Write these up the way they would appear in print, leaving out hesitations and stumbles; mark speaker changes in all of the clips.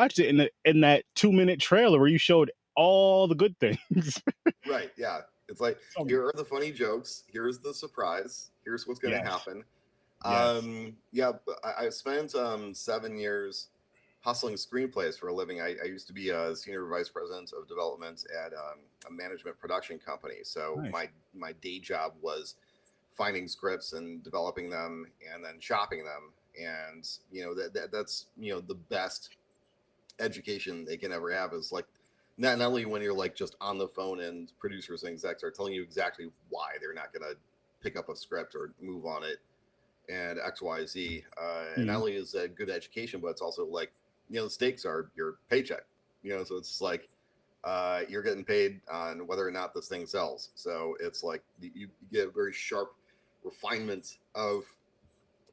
Speaker 1: watched it in that 2-minute trailer where you showed all the good things.
Speaker 2: Right. Yeah. It's like, here are the funny jokes. Here's the surprise. Here's what's going to
Speaker 1: Yes.
Speaker 2: happen.
Speaker 1: Yes.
Speaker 2: Yeah. I spent 7 years hustling screenplays for a living. I used to be a senior vice president of development at a management production company. So
Speaker 1: Nice.
Speaker 2: my day job was finding scripts and developing them and then shopping them. And that's the best education they can ever have is like not only when you're like just on the phone and producers and execs are telling you exactly why they're not going to pick up a script or move on it and XYZ. And not only is that good education, but it's also like, the stakes are your paycheck, so it's like you're getting paid on whether or not this thing sells. So it's like you get a very sharp refinement of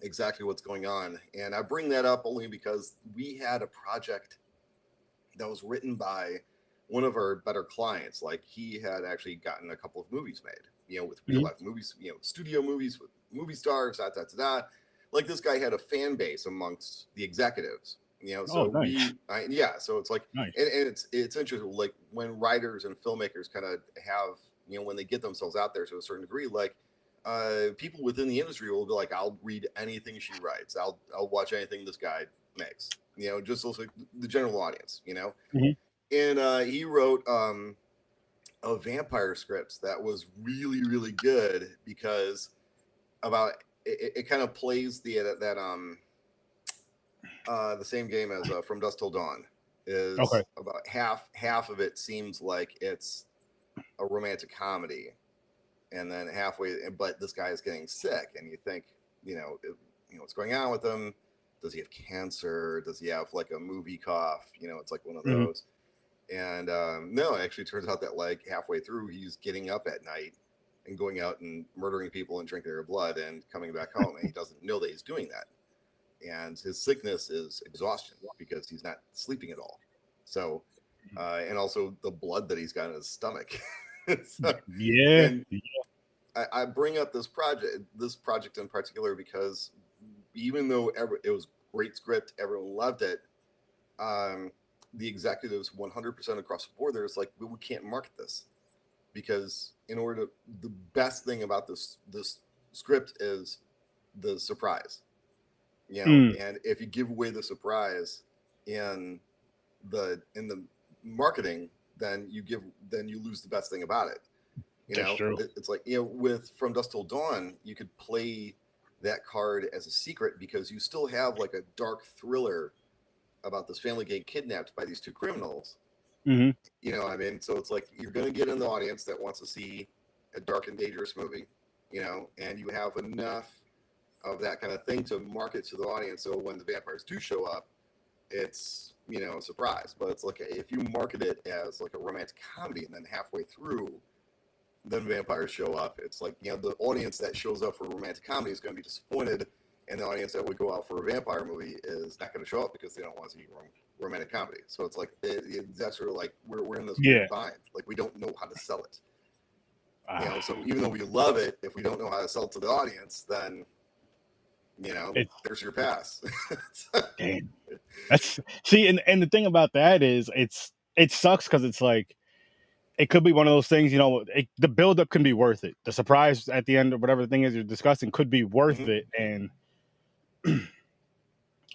Speaker 2: exactly what's going on. And I bring that up only because we had a project that was written by one of our better clients. Like he had actually gotten a couple of movies made, with real life movies, studio movies with movie stars, like this guy had a fan base amongst the executives, so
Speaker 1: nice.
Speaker 2: so it's like,
Speaker 1: Nice.
Speaker 2: and it's interesting, like when writers and filmmakers kind of have, when they get themselves out there to a certain degree, like people within the industry will be like, I'll read anything she writes. I'll watch anything this guy makes, just also the general audience, and he wrote a vampire script that was really, really good because about it kind of plays the same game as From Dusk Till Dawn. Is about half of it seems like it's a romantic comedy, and then halfway, but this guy is getting sick, and you think, what's going on with him? Does he have cancer? Does he have like a movie cough? It's like one of those. And no, it actually turns out that like halfway through, he's getting up at night and going out and murdering people and drinking their blood and coming back home, and he doesn't know that he's doing that. And his sickness is exhaustion because he's not sleeping at all. So, and also the blood that he's got in his stomach. And I bring up this project in particular because even though it was great script, everyone loved it. The executives 100% across the board, there's like, we can't market this because the best thing about this script is the surprise, and if you give away the surprise in the marketing, then you lose the best thing about it. It's like, with From Dusk Till Dawn, you could play that card as a secret because you still have like a dark thriller about this family getting kidnapped by these two criminals. So it's like you're going to get an audience that wants to see a dark and dangerous movie, and you have enough of that kind of thing to market to the audience. So when the vampires do show up, it's, a surprise. But it's like, if you market it as like a romantic comedy and then halfway through, then vampires show up, it's like, the audience that shows up for a romantic comedy is going to be disappointed. And the audience that would go out for a vampire movie is not going to show up because they don't want to see romantic comedy. So it's like, that's sort of like, we're in this weird bind. Like, we don't know how to sell it. So even though we love it, if we don't know how to sell it to the audience, then, there's your pass.
Speaker 1: Damn. And the thing about that is it sucks because it's like, it could be one of those things, the buildup can be worth it. The surprise at the end or whatever the thing is you're discussing could be worth it. And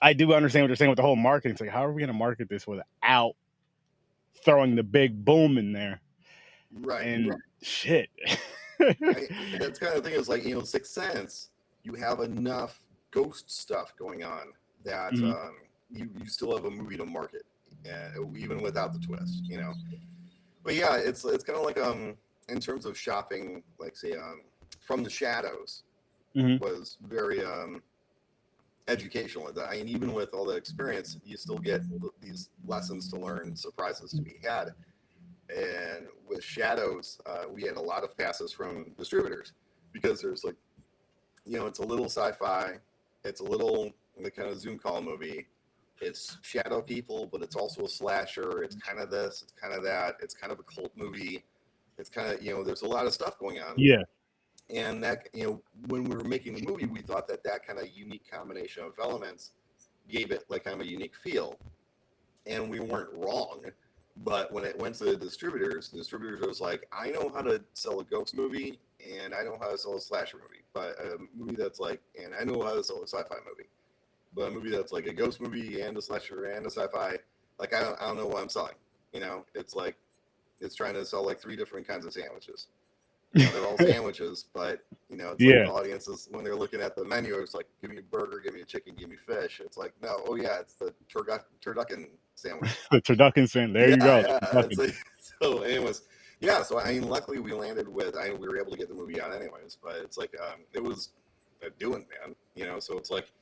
Speaker 1: I do understand what you're saying with the whole marketing. It's like, how are we going to market this without throwing the big boom in there?
Speaker 2: Right.
Speaker 1: And shit.
Speaker 2: That's kind of thing is like, Sixth Sense, you have enough ghost stuff going on that you still have a movie to market, and even without the twist, But yeah, it's kind of like in terms of shopping, like say From the Shadows was very educational. I mean, even with all the experience, you still get these lessons to learn, surprises to be had. And with Shadows, we had a lot of passes from distributors because there's like, it's a little sci-fi, it's a little the kind of Zoom call movie. It's shadow people, but it's also a slasher. It's kind of this, it's kind of that. It's kind of a cult movie. It's kind of, there's a lot of stuff going on.
Speaker 1: Yeah.
Speaker 2: And that, when we were making the movie, we thought that kind of unique combination of elements gave it like kind of a unique feel. and we weren't wrong. But when it went to the distributors was like, I know how to sell a ghost movie and I know how to sell a slasher movie, but a movie that's like, and I know how to sell a sci-fi movie, but a movie that's like a ghost movie and a slasher and a sci-fi, like I don't know what I'm selling. You know, it's like it's trying to sell like 3 different kinds of sandwiches. You know, they're all sandwiches, but you know, it's like the audiences when they're looking at the menu, it's like, give me a burger, give me a chicken, give me fish. It's like, no, oh yeah, it's the turducken sandwich.
Speaker 1: The turducken sandwich. There
Speaker 2: Yeah,
Speaker 1: you go.
Speaker 2: yeah. It's like, so anyways, yeah. So I mean, luckily we landed with, we were able to get the movie out anyways. But it's like, it was a doing, man. You know, so it's like,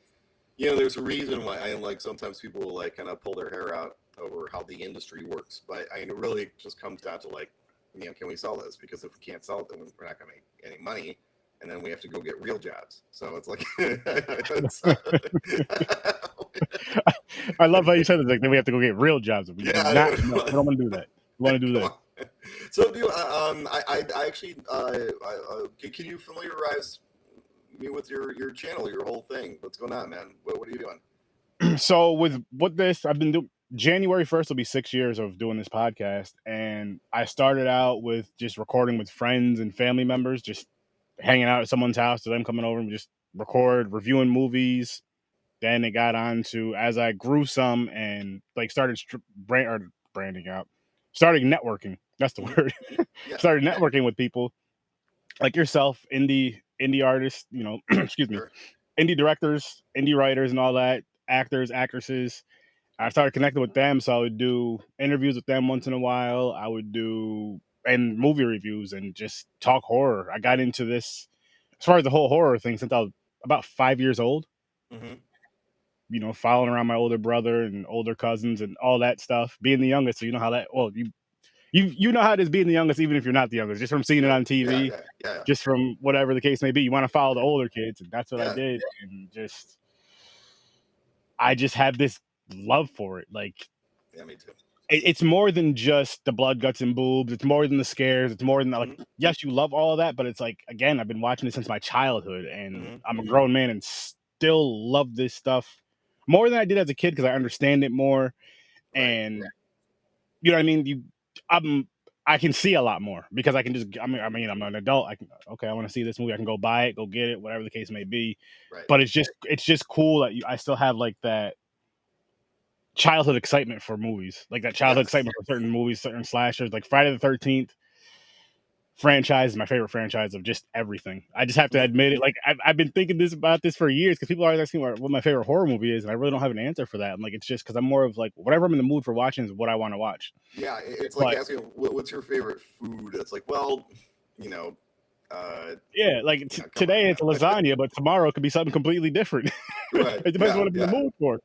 Speaker 2: you know, there's a reason why I like sometimes people will like kind of pull their hair out over how the industry works. But I mean, it really just comes down to like, you know, can we sell this? Because if we can't sell it, then we're not going to make any money, and then we have to go get real jobs. So it's like,
Speaker 1: I love how you said it. Like, then we have to go get real jobs. We don't want to do that. We want to do this.
Speaker 2: So, I actually, can you familiarize me with your channel, your whole thing? What's going on, man? What are you doing?
Speaker 1: So with this, I've been doing. January 1st will be 6 years of doing this podcast, and I started out with just recording with friends and family members, just hanging out at someone's house, to them coming over and just record, reviewing movies. Then it got on to, as I grew some and like started branding out, started networking. That's the word.
Speaker 2: Yeah.
Speaker 1: Started networking with people like yourself, indie artists, you know, excuse me,
Speaker 2: Sure.
Speaker 1: indie directors, indie writers, and all that, actors, actresses. I started connecting with them, so I would do interviews with them once in a while. I would do and movie reviews and just talk horror. I got into this as far as the whole horror thing since I was about 5 years old.
Speaker 2: Mm-hmm.
Speaker 1: You know, following around my older brother and older cousins and all that stuff. Being the youngest, so you know how that. Well, you know how it is being the youngest, even if you're not the youngest. Just from seeing it on TV, just from whatever the case may be, you want to follow the older kids, and that's what I did. And I just have this love for it. Like,
Speaker 2: yeah, me too.
Speaker 1: It's more than just the blood, guts, and boobs. It's more than the scares. It's more than like, yes, you love all of that, but it's like, again, I've been watching it since my childhood, and I'm a grown man and still love this stuff more than I did as a kid because I understand it more, and you know what I mean. I can see a lot more because I can just. I mean, I'm an adult. I want to see this movie. I can go buy it, go get it, whatever the case may be.
Speaker 2: Right.
Speaker 1: But it's just cool that I still have like that childhood excitement for movies, like that childhood excitement for certain movies, certain slashers, like Friday the 13th franchise is my favorite franchise of just everything. I just have to admit it. Like I've been thinking about this for years because people are always asking what my favorite horror movie is, and I really don't have an answer for that. I'm like, it's just because I'm more of like whatever I'm in the mood for watching is what I want to watch.
Speaker 2: Yeah, it's like asking what's your favorite food. It's like, well, you know.
Speaker 1: Yeah, like today it's lasagna, but tomorrow it could be something completely different.
Speaker 2: Right.
Speaker 1: It depends what I'm in the mood for.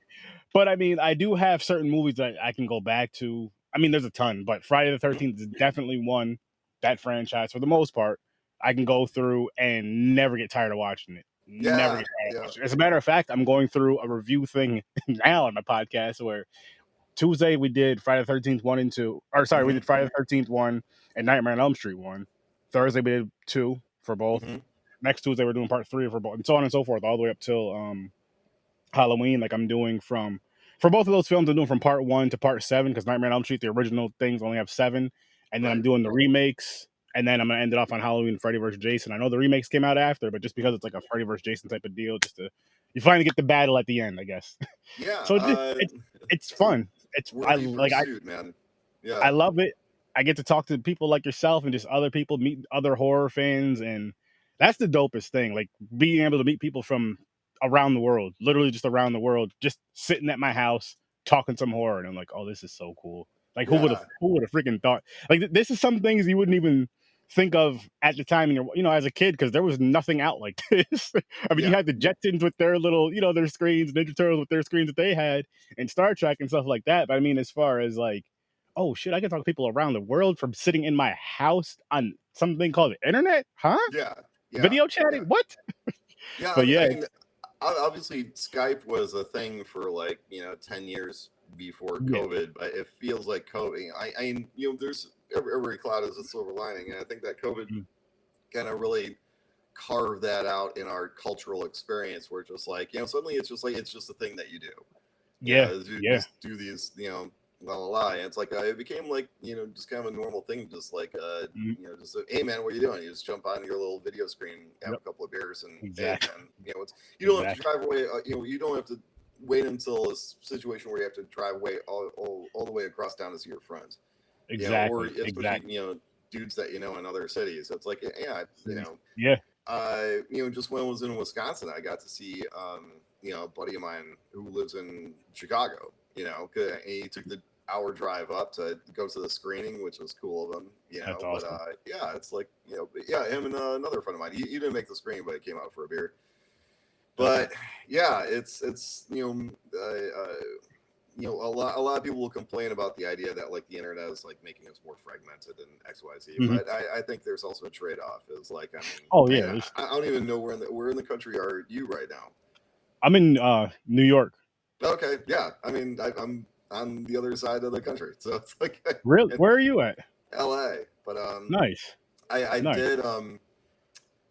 Speaker 1: But I mean, I do have certain movies that I can go back to. I mean, there's a ton, but Friday the 13th is definitely one. That franchise, for the most part, I can go through and never get tired of watching it. Never get tired of watching it. As a matter of fact, I'm going through a review thing now on my podcast where Tuesday we did Friday the 13th 1 and 2. Or sorry, we did Friday the 13th 1 and Nightmare on Elm Street 1. Thursday we did 2 for both. Next Tuesday we're doing part 3 for both, and so on and so forth, all the way up till Halloween. Like I'm doing for both of those films, I'm doing from part 1 to part 7 because Nightmare on Elm Street, the original things only have 7, and then I'm doing the remakes, and then I'm gonna end it off on Halloween, Freddy vs. Jason. I know the remakes came out after, but just because it's like a Freddy vs. Jason type of deal, you finally get the battle at the end, I guess.
Speaker 2: Yeah.
Speaker 1: So it's fun.
Speaker 2: Man. Yeah.
Speaker 1: I love it. I get to talk to people like yourself and just other people, meet other horror fans, and that's the dopest thing. Like being able to meet people from around the world, literally just around the world, just sitting at my house talking some horror, and I'm like, oh, this is so cool. Like who would have freaking thought? Like this is some things you wouldn't even think of at the time, as a kid, because there was nothing out like this. I mean, you had the Jetsons with their little, their screens, Ninja Turtles with their screens that they had, and Star Trek and stuff like that. But I mean, as far as like, oh shit, I can talk to people around the world from sitting in my house on something called the internet, huh?
Speaker 2: Yeah.
Speaker 1: Video chatting, what?
Speaker 2: Yeah,
Speaker 1: but
Speaker 2: I mean, obviously Skype was a thing for like 10 years before COVID, but it feels like COVID. I there's every cloud is a silver lining, and I think that COVID kind of really carved that out in our cultural experience, where it's just like suddenly it's just a thing that you do.
Speaker 1: You
Speaker 2: just do these blah blah blah. And it's like it became like just kind of a normal thing, just like just hey man, what are you doing? You just jump on your little video screen, have
Speaker 1: Yep.
Speaker 2: a couple of beers, and
Speaker 1: Exactly.
Speaker 2: hey man, it's you don't have to drive away. You don't have to wait until a situation where you have to drive away all the way across town to see your friends. Or
Speaker 1: Exactly.
Speaker 2: especially
Speaker 1: Exactly.
Speaker 2: dudes that in other cities. It's like
Speaker 1: Yeah.
Speaker 2: just when I was in Wisconsin, I got to see a buddy of mine who lives in Chicago. And he took the hour drive up to go to the screening, which was cool of him.
Speaker 1: That's
Speaker 2: But
Speaker 1: awesome.
Speaker 2: yeah, it's like him and another friend of mine. He didn't make the screening, but he came out for a beer. But yeah, it's a lot of people will complain about the idea that like the internet is like making us more fragmented and XYZ.
Speaker 1: Mm-hmm.
Speaker 2: But I think there's also a trade off. Is like
Speaker 1: Oh yeah.
Speaker 2: I don't even know where in the country are you right now.
Speaker 1: I'm in New York.
Speaker 2: Okay, yeah. I mean, I'm on the other side of the country, so it's like
Speaker 1: Really? Where are you at?
Speaker 2: L.A. But
Speaker 1: Nice.
Speaker 2: I
Speaker 1: Nice.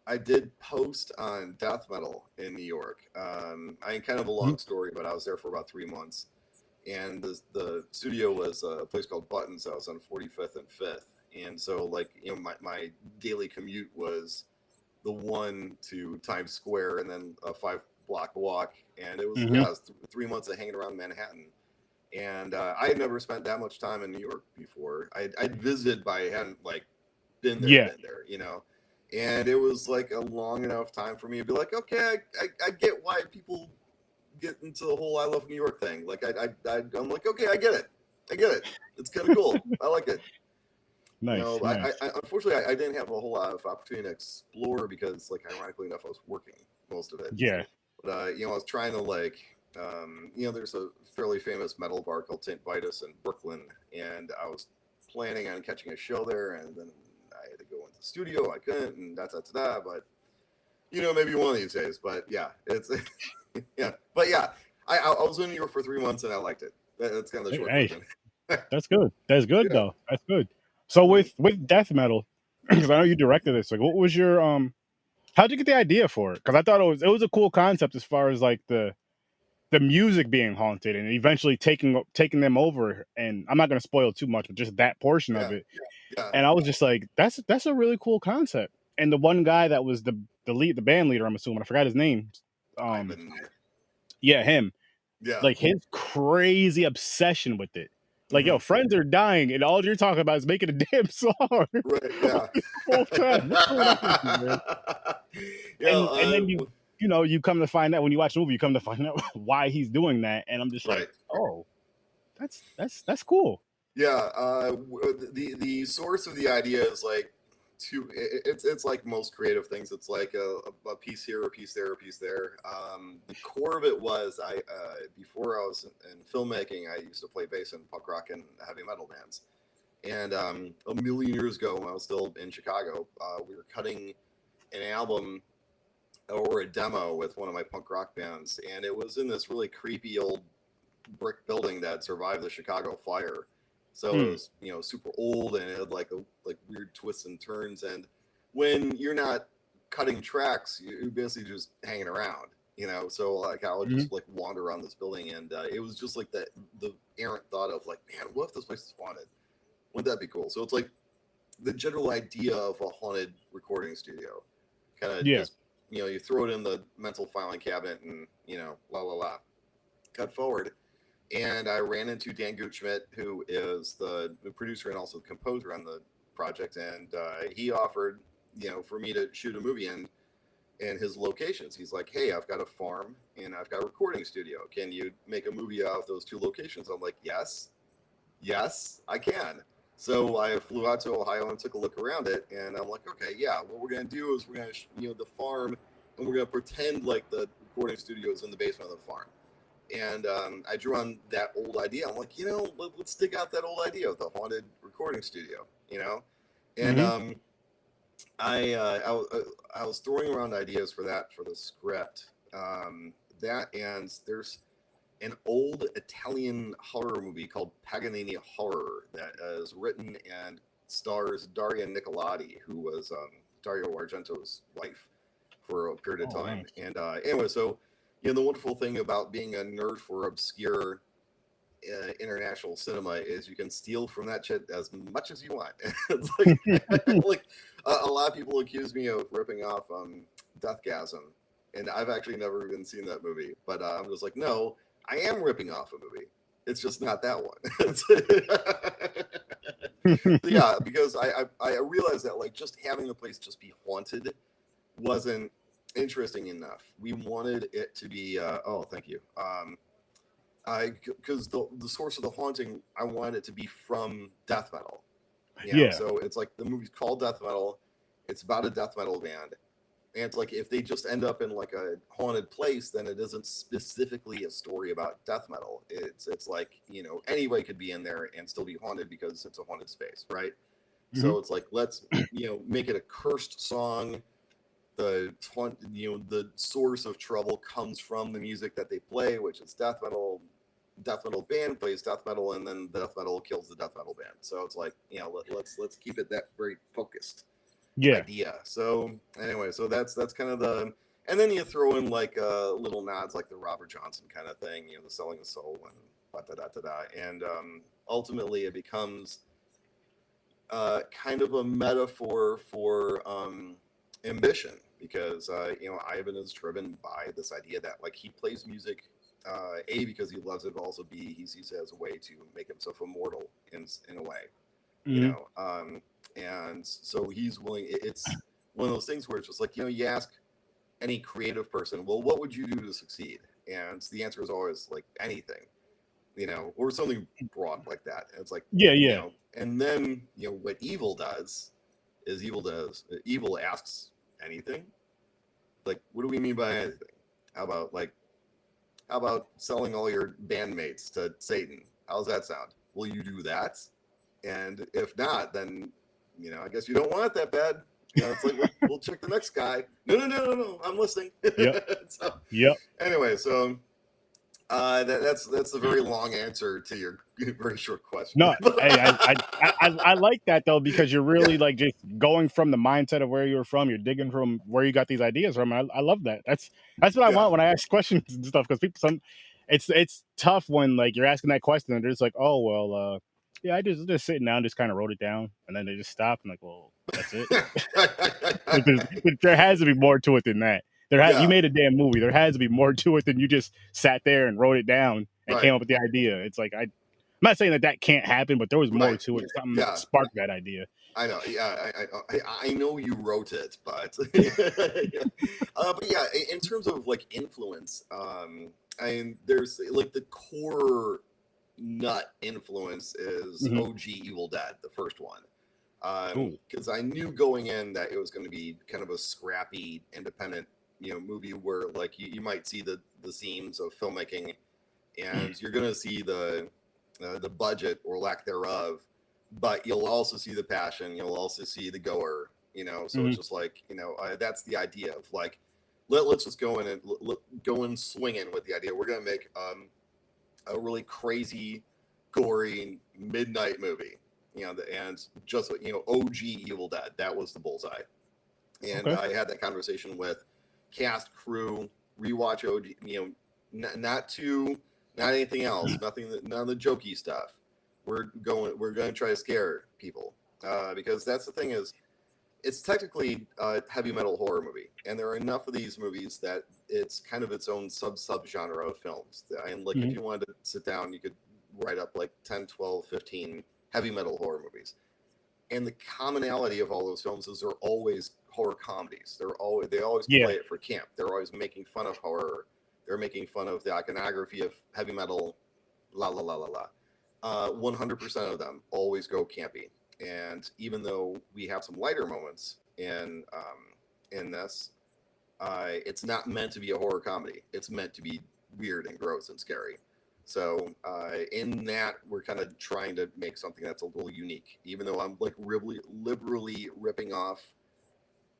Speaker 2: I did post on death metal in New York. I kind of a long story, but I was there for about 3 months, and the studio was a place called Buttons House on 45th and 5th, and so like my daily commute was the 1 to Times Square and then a 5-block walk, and it was it was 3 months of hanging around Manhattan. And I had never spent that much time in New York before. I'd visited, but I hadn't like been there, and it was like a long enough time for me to be like, okay, I get why people get into the whole I love New York thing. Like I'm like, okay, I get it. It's kind of cool. I like it.
Speaker 1: Nice.
Speaker 2: I unfortunately I didn't have a whole lot of opportunity to explore because, like, ironically enough, I was working most of it.
Speaker 1: Yeah.
Speaker 2: But I was trying to like, there's a fairly famous metal bar called St. Vitus in Brooklyn, and I was planning on catching a show there, and then I had to go into the studio. I couldn't, and that's that. But maybe one of these days. But yeah, it's yeah. But yeah, I was in New York for 3 months, and I liked it. That's kind of the short version.
Speaker 1: That's good. That's good though. That's good. So with death metal, because I know you directed this, like, what was your how'd you get the idea for it? Because I thought it was a cool concept as far as like the music being haunted and eventually taking them over. And I'm not going to spoil too much, but just that portion of it.
Speaker 2: Yeah.
Speaker 1: And I was just like, that's a really cool concept. And the one guy that was the band leader, I'm assuming, I forgot his name. Yeah, him.
Speaker 2: Yeah.
Speaker 1: Like his crazy obsession with it. Like, yo, friends are dying, and all you're talking about is making a damn song.
Speaker 2: Right, yeah.
Speaker 1: And then you come to find out when you watch the movie, you come to find out why he's doing that, and I'm just like, oh, that's cool.
Speaker 2: Yeah, the source of the idea is like it's like most creative things. It's like a piece here, a piece there, a piece there. The core of it was before I was in filmmaking, I used to play bass in punk rock and heavy metal bands. And a million years ago, when I was still in Chicago, we were cutting an album or a demo with one of my punk rock bands, and it was in this really creepy old brick building that survived the Chicago fire. So it was, super old, and it had like weird twists and turns. And when you're not cutting tracks, you're basically just hanging around, So like I would just like wander around this building, and it was just like the errant thought of like, man, what if this place is haunted? Wouldn't that be cool? So it's like the general idea of a haunted recording studio, kind of just you throw it in the mental filing cabinet, and la la la, cut forward. And I ran into Dan Gutschmidt, who is the producer and also the composer on the project, and he offered, for me to shoot a movie in his locations. He's like, hey, I've got a farm and I've got a recording studio. Can you make a movie out of those 2 locations? I'm like, yes, I can. So I flew out to Ohio and took a look around it, and I'm like, okay, yeah, what we're gonna do is we're gonna, the farm, and we're gonna pretend like the recording studio is in the basement of the farm. And I drew on that old idea. I'm like, let's dig out that old idea of the haunted recording studio, And I was throwing around ideas for the script. That, and there's an old Italian horror movie called Paganini Horror that is written and stars Daria Nicolodi, who was Dario Argento's wife for a period of time.
Speaker 1: Nice.
Speaker 2: And anyway, so the wonderful thing about being a nerd for obscure international cinema is you can steal from that shit as much as you want. It's like a lot of people accuse me of ripping off Deathgasm, and I've actually never even seen that movie. But I'm just like, no, I am ripping off a movie. It's just not that one. Yeah, because I realized that like just having the place just be haunted wasn't interesting enough. We wanted it to be. Oh, thank you. Because the source of the haunting, I wanted it to be from death metal. You know? So it's like the movie's called Death Metal. It's about a death metal band. And it's like if they just end up in like a haunted place, then it isn't specifically a story about death metal. It's like, you know, anybody could be in there and still be haunted because it's a haunted space, right? Mm-hmm. So it's like, let's, you know, make it a cursed song. The source of trouble comes from the music that they play, which is death metal. Death metal band plays death metal, and then the death metal kills the death metal band. So it's like, you know, let's keep it that very focused idea. So anyway, so that's kind of the, and then you throw in like little nods like the Robert Johnson kind of thing, you know, the selling the soul and and ultimately it becomes kind of a metaphor for ambition, because you know, Ivan is driven by this idea that like he plays music A, because he loves it, but also B, he sees it as a way to make himself immortal in a way. You know, and so he's willing. It's one of those things where it's just like, you know, you ask any creative person, well, what would you do to succeed? And the answer is always like anything, you know, or something broad like that. And it's like, you know, and then, you know, what evil does is evil asks anything. Like, what do we mean by anything? How about selling all your bandmates to Satan? How's that sound? Will you do that? And if not, then, you know, I guess you don't want it that bad. You know, it's like, we'll check the next guy. No, I'm listening. So, anyway, so that's a very long answer to your very short question.
Speaker 1: No, I like that though, because you're really like just going from the mindset of where you were from. You're digging from where you got these ideas from. I love that. That's what I want when I ask questions and stuff. Because people, it's tough when like you're asking that question and they're just like, oh well, yeah, I just sitting down, just kind of wrote it down, and then they just stop and like, well, that's it. There has to be more to it than that. You made a damn movie. There has to be more to it than you just sat there and wrote it down and came up with the idea. It's like I'm not saying that can't happen, but there was more to it. Something that sparked that idea.
Speaker 2: I know. Yeah, I know you wrote it, but but yeah, in terms of like influence, and there's like the core nut influence is OG Evil Dead, the first one. Because I knew going in that it was going to be kind of a scrappy, independent, you know, movie where like you might see the seams of filmmaking, and you're going to see the budget or lack thereof, but you'll also see the passion. You'll also see the goer. You know, so it's just like, you know, that's the idea of like, let's just go in and go in swinging with the idea. We're going to make a really crazy, gory midnight movie. You know, and just, you know, OG Evil Dead, that was the bullseye. And I had that conversation with cast, crew, rewatch OG, you know, not anything else, none of the jokey stuff. We're going to try to scare people, because that's the thing is, it's technically a heavy metal horror movie, and there are enough of these movies that it's kind of its own sub genre of films. And like, if you wanted to sit down, you could write up like 10, 12, 15 heavy metal horror movies, and the commonality of all those films is they're always horror comedies. They always play it for camp. They're always making fun of horror. They're making fun of the iconography of heavy metal. 100% of them always go campy. And even though we have some lighter moments in this, it's not meant to be a horror comedy. It's meant to be weird and gross and scary. So in that, we're kind of trying to make something that's a little unique, even though I'm like liberally ripping off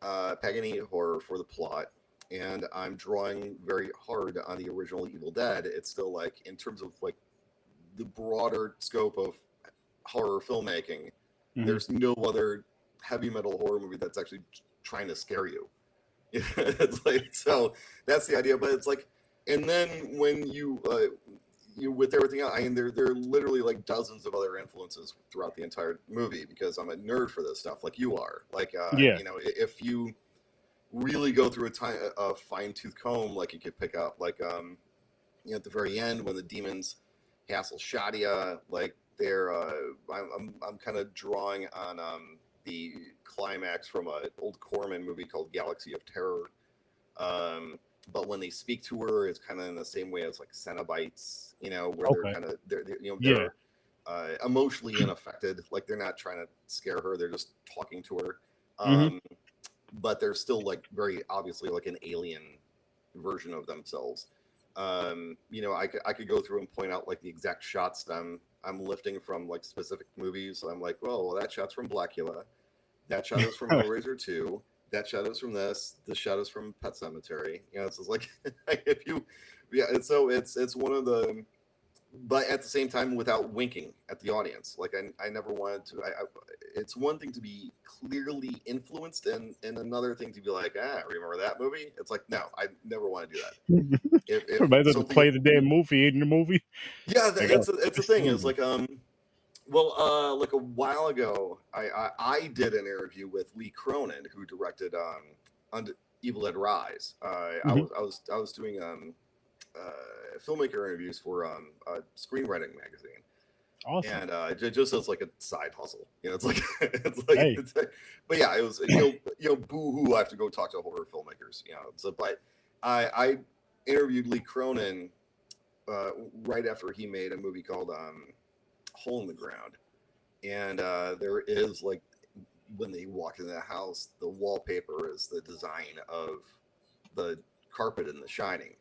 Speaker 2: Paganini horror for the plot, and I'm drawing very hard on the original Evil Dead. It's still like, in terms of like the broader scope of horror filmmaking, there's no other heavy metal horror movie that's actually trying to scare you. It's like, so that's the idea. But it's like, and then when you with everything else, I mean, there are literally like dozens of other influences throughout the entire movie because I'm a nerd for this stuff, like you are. Like,
Speaker 1: Yeah.
Speaker 2: you know, if you really go through a fine tooth comb, like you could pick up, like, you know, at the very end when the demons hassle Shadia, like they're, I'm kind of drawing on the climax from an old Corman movie called Galaxy of Terror. But when they speak to her, it's kind of in the same way as like Cenobites, you know, where they're kind of they're emotionally unaffected, like they're not trying to scare her, they're just talking to her. But they're still like very obviously like an alien version of themselves. You know, I could go through and point out like the exact shots that I'm lifting from like specific movies. So I'm like, well, that shot's from Blackula, that shot is from Hellraiser 2. That shot is from this. This shot is from Pet Sematary. You know, it's just like if you, yeah. And so it's one of the, but at the same time without winking at the audience. Like I never wanted to. It's one thing to be clearly influenced, and another thing to be like, remember that movie? It's like no, I never want to do that.
Speaker 1: If something play the damn movie in the movie,
Speaker 2: yeah, it's a thing. It's like well, like a while ago, I did an interview with Lee Cronin, who directed Evil Dead Rise. I was doing filmmaker interviews for a screenwriting magazine.
Speaker 1: Awesome.
Speaker 2: And just as like a side hustle, you know, it's like hey. But yeah, it was you know boo hoo. I have to go talk to horror filmmakers, you know. So, but I interviewed Lee Cronin right after he made a movie called Hole in the Ground, and there is like when they walk into the house, the wallpaper is the design of the carpet in The Shining,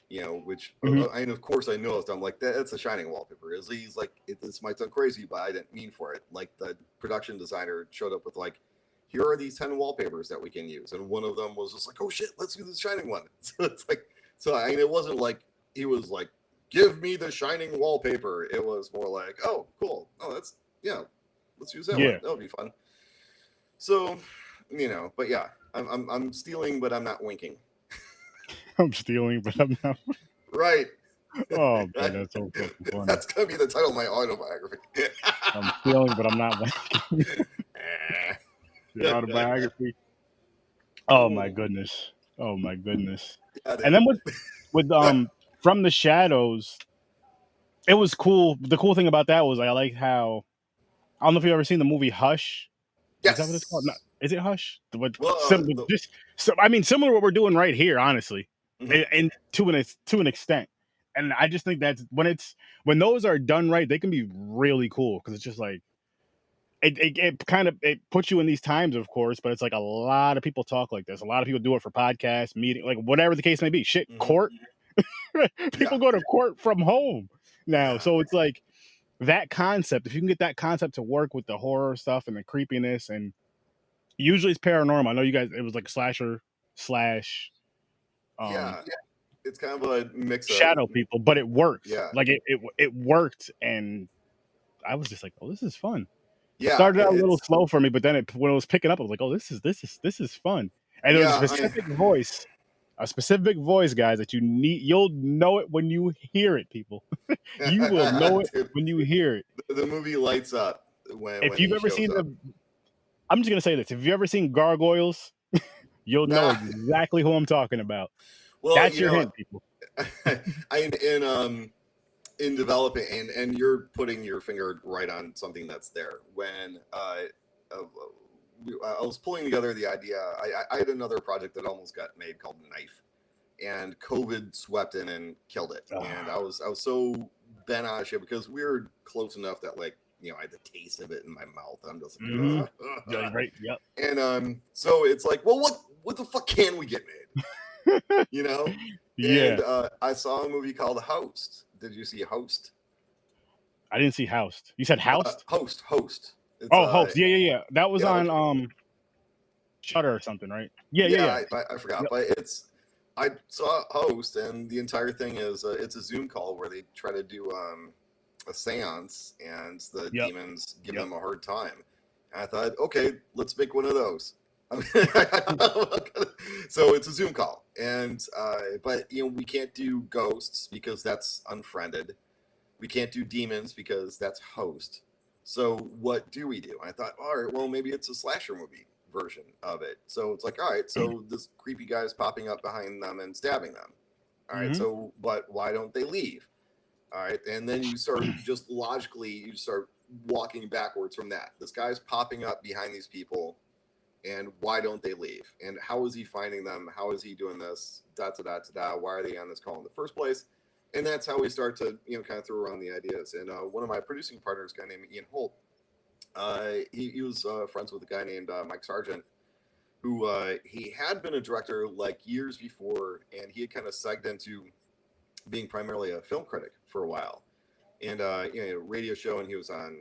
Speaker 2: you know, which and of course I noticed. I'm like, that's a Shining wallpaper. He's like, this might sound crazy, but I didn't mean for it. Like the production designer showed up with like, here are these 10 wallpapers that we can use, and one of them was just like, oh shit, let's do the Shining one. So it's like, so I mean, it wasn't like he was like, give me the Shining wallpaper. It was more like, oh, cool. Oh, that's, yeah, let's use that one. That'll be fun. So, you know, but yeah, I'm stealing, but I'm not winking.
Speaker 1: I'm stealing, but I'm not.
Speaker 2: Right.
Speaker 1: Oh man, that's so fucking funny.
Speaker 2: That's gonna be the title of my autobiography.
Speaker 1: I'm stealing, but I'm not winking. Your autobiography. Oh my goodness. Oh my goodness. And then with From the Shadows, it was cool. The cool thing about that was I liked how, I don't know if you've ever seen the movie Hush.
Speaker 2: Yes.
Speaker 1: Is that what it's called? No, is it Hush?
Speaker 2: Well,
Speaker 1: I mean, similar to what we're doing right here, honestly, and to an extent. And I just think that's when those are done right, they can be really cool because it's just like it kind of puts you in these times, of course, but it's like a lot of people talk like this. A lot of people do it for podcasts, meeting, like whatever the case may be. Shit, court. People go to court from home now, so it's like that concept. If you can get that concept to work with the horror stuff and the creepiness, and usually it's paranormal. I know you guys. It was like slasher slash.
Speaker 2: It's kind of a mix of
Speaker 1: shadow people, but it works.
Speaker 2: Yeah,
Speaker 1: like it worked, and I was just like, oh, this is fun.
Speaker 2: Yeah,
Speaker 1: started out a little slow for me, but then when it was picking up, I was like, oh, this is fun. And there's a specific voice, guys, that you'll know it when you hear it, people. You will know it when you hear it.
Speaker 2: The movie lights up
Speaker 1: if you've ever seen I'm just gonna say this: if you've ever seen Gargoyles, you'll know exactly who I'm talking about. Well, that's your hint, people.
Speaker 2: In developing, and you're putting your finger right on something that's there. When I was pulling together the idea, I had another project that almost got made called Knife, and COVID swept in and killed it. And I was so bent on shit because we were close enough that, like, you know, I had the taste of it in my mouth. I'm just like,
Speaker 1: right, yep.
Speaker 2: And so it's like, well, what the fuck can we get made? You know?
Speaker 1: Yeah.
Speaker 2: And I saw a movie called Host. Did you see Host?
Speaker 1: I didn't see Host. You said Host?
Speaker 2: Host.
Speaker 1: Host. Yeah. That was on Shudder or something, right? Yeah.
Speaker 2: I forgot, but I saw Host, and the entire thing is it's a Zoom call where they try to do a seance, and the demons give them a hard time. And I thought, okay, let's make one of those. So it's a Zoom call, and but we can't do ghosts because that's unfriended. We can't do demons because that's host. So what do we do? I thought, all right, well maybe it's a slasher movie version of it. So it's like, all right, so this creepy guy is popping up behind them and stabbing them. All right, so but why don't they leave? All right, and then you start just logically, you start walking backwards from that. This guy's popping up behind these people, and why don't they leave? And how is he finding them? How is he doing this? Da da da da da. Why are they on this call in the first place? And that's how we start to kind of throw around the ideas. And one of my producing partners, a guy named Ian Holt, he was friends with a guy named Mike Sargent, who he had been a director like years before, and he had kind of segged into being primarily a film critic for a while, and radio show, and he was on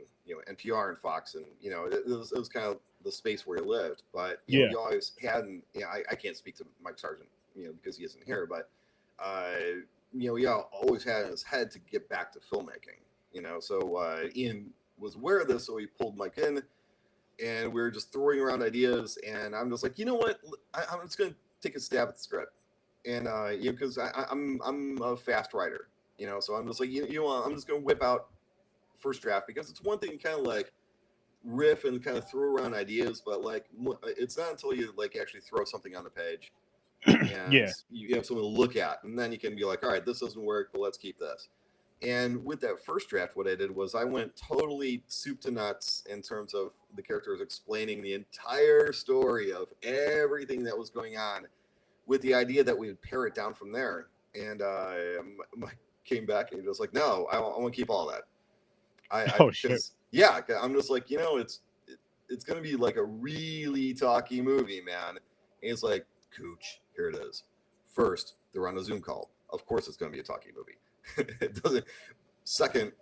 Speaker 2: NPR and Fox, and it was kind of the space where he lived. But he always had, I can't speak to Mike Sargent, because he isn't here, but he always had in his head to get back to filmmaking. So Ian was aware of this, so he pulled Mike in, and we were just throwing around ideas, and I'm just like, you know what, I'm just gonna take a stab at the script, and because I'm a fast writer, so I'm just like, I'm just gonna whip out first draft, because it's one thing to kind of like riff and kind of throw around ideas, but like it's not until you like actually throw something on the page and you have something to look at, and then you can be like, all right, this doesn't work, but let's keep this. And with that first draft, what I did was I went totally soup to nuts in terms of the characters explaining the entire story of everything that was going on, with the idea that we would pare it down from there. And Mike came back and he was like, no, I want to keep all that. Shit. Yeah, I'm just like, it's going to be like a really talky movie, man. And it's like, Cooch, here it is. First, they're on a Zoom call. Of course it's going to be a talky movie. It doesn't. Second,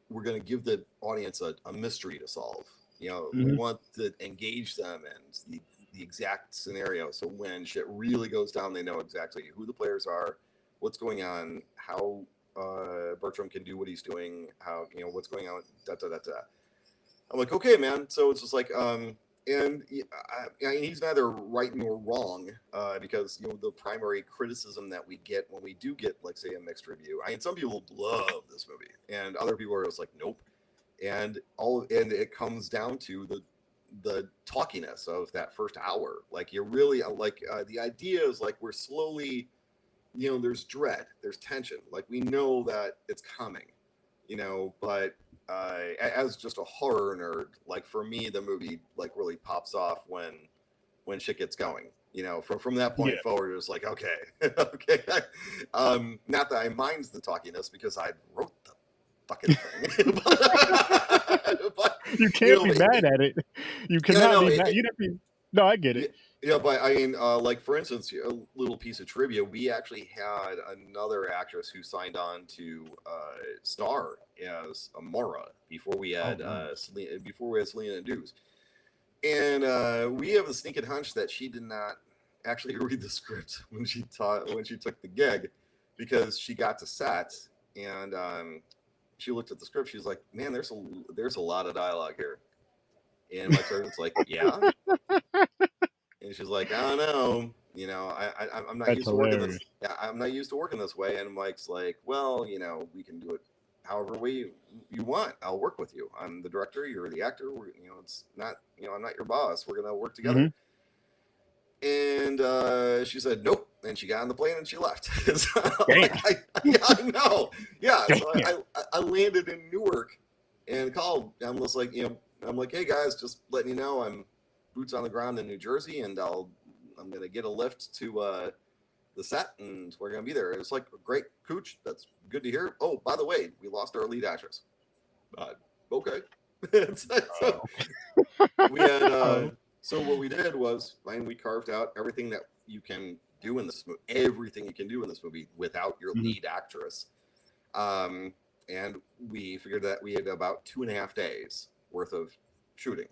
Speaker 2: we're going to give the audience a mystery to solve. We want to engage them and the exact scenario. So when shit really goes down, they know exactly who the players are, what's going on, how Bertram can do what he's doing, how what's going on. Da da da da. I'm like, okay, man. So it's just like, and he's neither right nor wrong, because the primary criticism that we get when we do get, like, say, a mixed review. I mean, some people love this movie, and other people are just like, nope. And it comes down to the talkiness of that first hour. Like, you're really like, the idea is like we're slowly, there's dread, there's tension. Like, we know that it's coming, but. As just a horror nerd, like, for me, the movie like really pops off when shit gets going. From that point forward, it's like, okay, okay. Not that I mind the talkiness, because I wrote the fucking thing. but
Speaker 1: you can't be mad at it. You cannot be mad. No, I get it.
Speaker 2: Yeah, but I mean, like, for instance, a little piece of trivia: we actually had another actress who signed on to star as Amora before we had Selena Dews, and we have a sneaking hunch that she did not actually read the script when she took the gig, because she got to set and she looked at the script. She's like, "Man, there's a lot of dialogue here," and my sergeant's like, "Yeah." And she's like, I don't know, I'm not used to working this. Yeah, I'm not used to working this way. And Mike's like, well, we can do it however way you want. I'll work with you. I'm the director. You're the actor. It's not, I'm not your boss. We're gonna work together. And she said nope, and she got on the plane and she left. So, I know. Yeah. So I landed in Newark and called. I'm just like, I'm like, hey guys, just letting you know, I'm boots on the ground in New Jersey, and I'm gonna get a lift to the set, and we're gonna be there. It's like, great, Cooch, that's good to hear. Oh, by the way, we lost our lead actress. Okay. So we had so what we did was, we carved out everything that you can do in this movie, everything you can do in this movie without your lead actress, and we figured that we had about 2.5 days worth of shooting.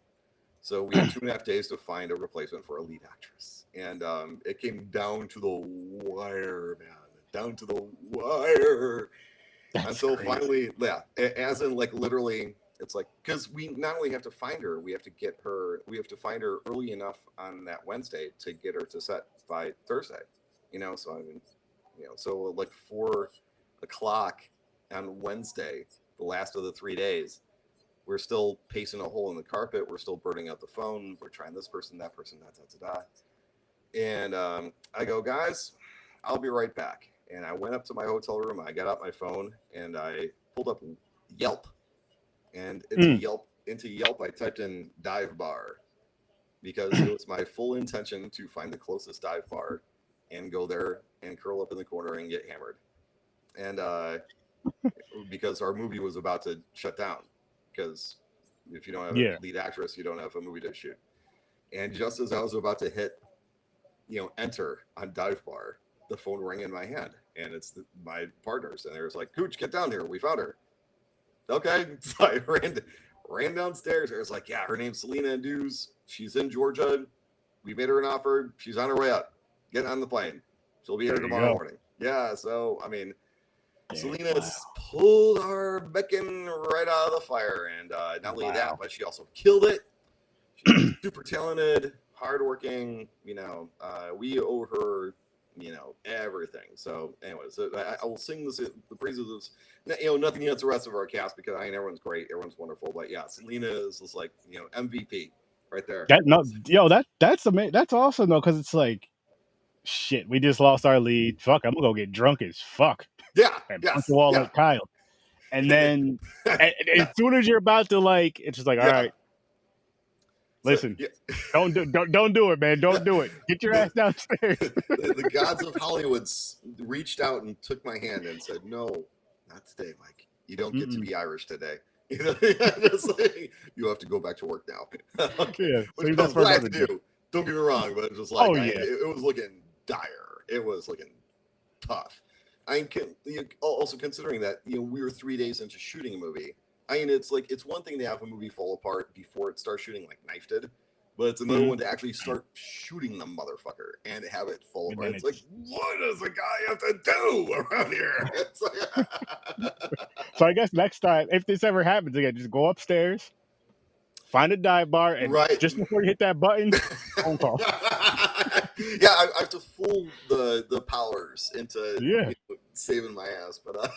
Speaker 2: So we had 2.5 days to find a replacement for a lead actress. And it came down to the wire, man. Down to the wire. That's until crazy. Finally, yeah, as in, like, literally, It's like, because we not only have to find her, we have to find her early enough on that Wednesday to get her to set by Thursday. So I mean, so like 4 o'clock on Wednesday, the last of the 3 days, we're still pacing a hole in the carpet. We're still burning out the phone. We're trying this person, that person, da. And I go, guys, I'll be right back. And I went up to my hotel room. I got out my phone and I pulled up Yelp. And into Yelp, I typed in dive bar because it was my full intention to find the closest dive bar and go there and curl up in the corner and get hammered. And because our movie was about to shut down, because if you don't have a lead actress, you don't have a movie to shoot. And just as I was about to hit, enter on dive bar, the phone rang in my hand, and it's my partners, and they're like, "Cooch, get down here. We found her." Okay, so I ran downstairs. I was like, "Yeah, her name's Selena Dews. She's in Georgia. We made her an offer. She's on her way up. Get on the plane. She'll be here tomorrow morning." Yeah, so I mean, Selena's pulled our bacon right out of the fire, and not only that, but she also killed it. She's super talented, hardworking. We owe her, everything. So, anyways, I will sing the praises of, nothing against the rest of our cast, because everyone's great, everyone's wonderful. But yeah, Selena is just like, MVP right there.
Speaker 1: That's amazing. That's awesome though, because it's like, shit, we just lost our lead. Fuck, I'm gonna go get drunk as fuck.
Speaker 2: Yeah,
Speaker 1: and punch the wall like Kyle. And then as soon as you're about to it's just like, all right, listen, don't do it, man. Don't do it. Get your ass downstairs.
Speaker 2: The gods of Hollywood reached out and took my hand and said, "No, not today, Mike. You don't get to be Irish today. You have to go back to work now." Okay. Which I was glad to do. Don't get me wrong, but it's just like, it was looking dire. It was looking tough. Also considering that we were 3 days into shooting a movie. It's like, it's one thing to have a movie fall apart before it starts shooting, like Knife did, but it's another one to actually start shooting the motherfucker and have it fall apart. It's like, what does a guy have to do around here?
Speaker 1: So I guess next time, if this ever happens again, just go upstairs, find a dive bar, and just before you hit that button, phone call.
Speaker 2: Yeah, I have to fool the powers into saving my ass, but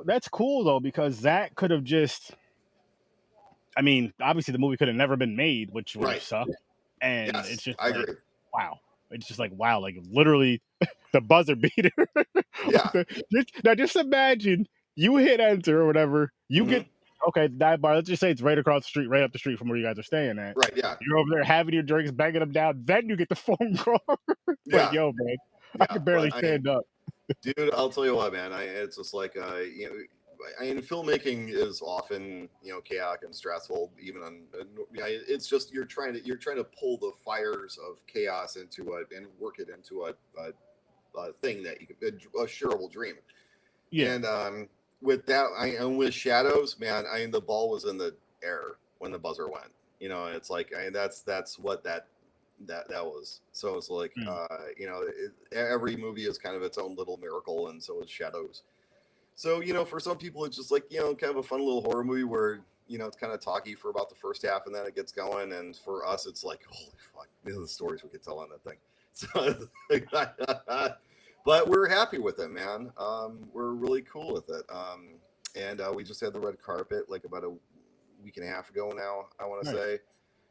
Speaker 1: that's cool though, because that could have just, obviously the movie could have never been made, which would have sucked. And it's just
Speaker 2: I agree.
Speaker 1: Wow. It's just like, wow, like literally the buzzer beater. Now just imagine you hit enter or whatever, you get the dive bar, let's just say it's right across the street, right up the street from where you guys are staying at.
Speaker 2: Right, yeah.
Speaker 1: You're over there having your drinks, banging them down, then you get the phone call. Like, yo, man, I can barely stand up.
Speaker 2: Dude, I'll tell you what, man. It's just like, filmmaking is often, chaotic and stressful. Even on, it's just you're trying to pull the fires of chaos into and work it into a thing that you can, a shareable dream. Yeah. And with that, with Shadows, man, the ball was in the air when the buzzer went. It's like, that's what that was. So it's like, every movie is kind of its own little miracle, and so is Shadows. So, for some people, it's just like, kind of a fun little horror movie where, it's kind of talky for about the first half and then it gets going. And for us, it's like, holy fuck, these are the stories we could tell on that thing. So, but we're happy with it, man. We're really cool with it. And we just had the red carpet like about a week and a half ago now, I want to say.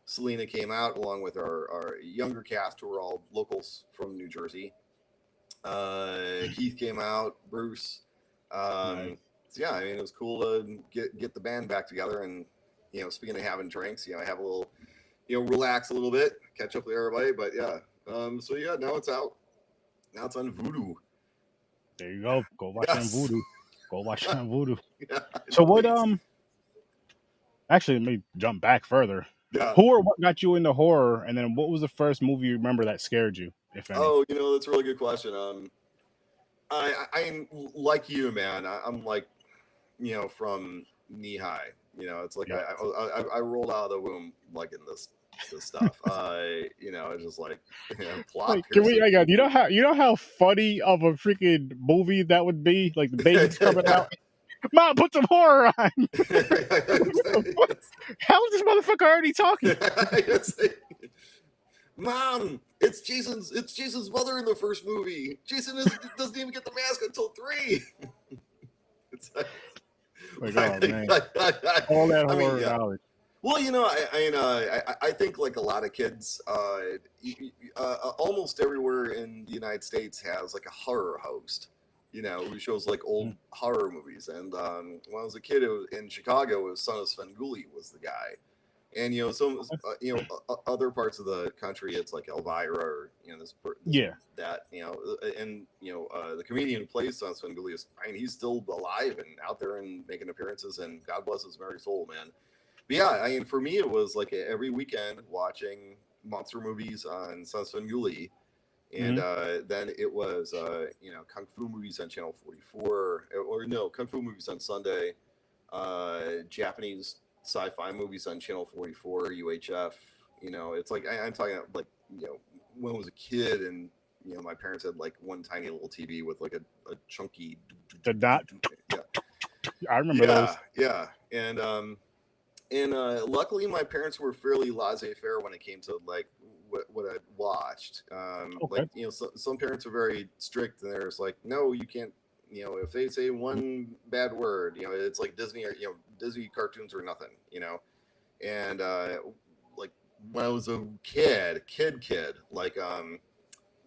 Speaker 2: Selena came out along with our younger cast, who were all locals from New Jersey. Keith came out, Bruce. So yeah, it was cool to get the band back together. And speaking of having drinks, have a little, relax a little bit, catch up with everybody. But yeah, so yeah, now it's out. Now it's on Vudu.
Speaker 1: There you go. Go watch it on Vudu. Go watch it on Vudu. So what? Actually, let me jump back further.
Speaker 2: Yeah.
Speaker 1: Who or what got you into horror, and then what was the first movie you remember that scared you, if any?
Speaker 2: Oh, that's a really good question. I'm like you, man. I'm like, from knee high. It's like I rolled out of the womb liking this stuff. It's just like, plot.
Speaker 1: Like, can we? You know how funny of a freaking movie that would be? Like the baby's coming out. Mom, put some horror on. How is this motherfucker already talking?
Speaker 2: Mom, it's Jason's mother in the first movie. Jason doesn't even get the mask until 3. It's
Speaker 1: like, oh man, all that horror knowledge.
Speaker 2: Well, I think like a lot of kids, almost everywhere in the United States has like a horror host, who shows like old horror movies. And when I was a kid in Chicago, it was Son of Svengoolie was the guy. And other parts of the country, it's like Elvira or that and the comedian who plays Son of Svengoolie is, he's still alive and out there and making appearances, and God bless his merry soul, man. But yeah, for me, it was like every weekend watching monster movies on Son of Svengoolie, and then it was kung fu movies on Channel 44, or no, kung fu movies on Sunday, Japanese sci-fi movies on Channel 44, UHF. It's like I'm talking about, like, when I was a kid, and my parents had like one tiny little TV with like a chunky.
Speaker 1: I remember those.
Speaker 2: Yeah, and luckily my parents were fairly laissez-faire when it came to like what I watched. Like some parents are very strict, and there's like, no, you can't. If they say one bad word, it's like Disney, or Disney cartoons or nothing, and like when I was a kid, like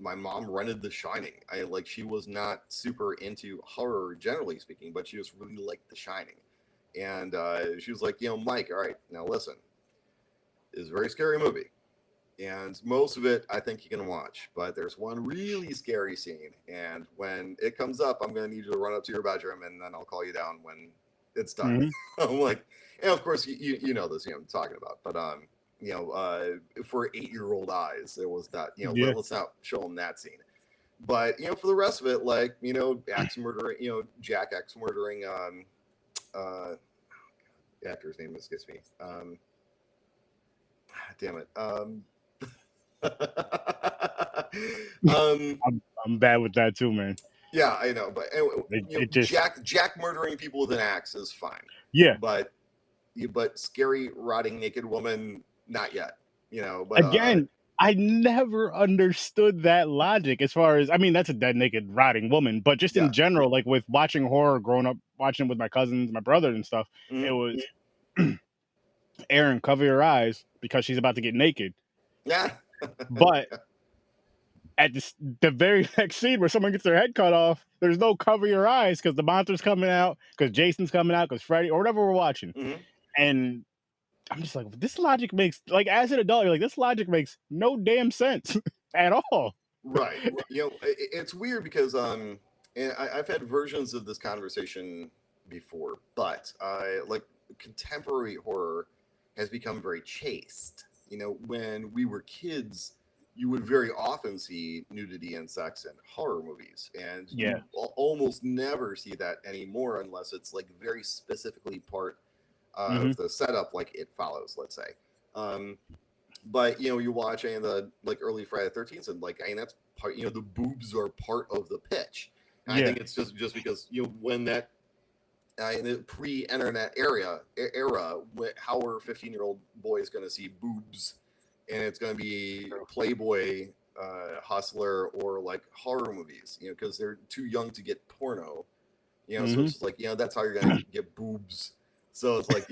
Speaker 2: my mom rented The Shining. She was not super into horror generally speaking, but she just really liked The Shining, and she was like, Mike, all right, now listen, it's a very scary movie. And most of it, I think you can watch. But there's one really scary scene. And when it comes up, I'm going to need you to run up to your bedroom, and then I'll call you down when it's done. I'm like, and of course, you know this, I'm talking about. But, for 8-year-old eyes, it was not, let's not show them that scene. But, for the rest of it, like, axe murdering, Jack axe murdering, the actor's name escapes me. Damn it.
Speaker 1: I'm bad with that too, man.
Speaker 2: Yeah, I know, but Jack murdering people with an axe is fine.
Speaker 1: Yeah,
Speaker 2: but scary rotting naked woman, not yet. But
Speaker 1: again, I never understood that logic. As far as, that's a dead naked rotting woman, but just in general, like with watching horror, growing up watching it with my cousins, my brothers, and stuff, it was Aaron, cover your eyes because she's about to get naked.
Speaker 2: Yeah.
Speaker 1: But at the very next scene where someone gets their head cut off, there's no cover your eyes because the monster's coming out, because Jason's coming out, because Freddy, or whatever we're watching. And I'm just like, this logic makes, like, as an adult, you're like, this logic makes no damn sense at all.
Speaker 2: Right. It's weird because and I've had versions of this conversation before, but like contemporary horror has become very chaste. When we were kids, you would very often see nudity and sex in horror movies, and you almost never see that anymore unless it's like very specifically part of the setup, like It Follows, let's say. But you're watching the like early Friday the 13th, and like, that's part. The boobs are part of the pitch. And I think it's just because when that in the pre-internet era, how are 15-year-old boys going to see boobs? And it's going to be Playboy, Hustler, or like horror movies, because they're too young to get porno, so it's just like, that's how you're going to get boobs. So it's like,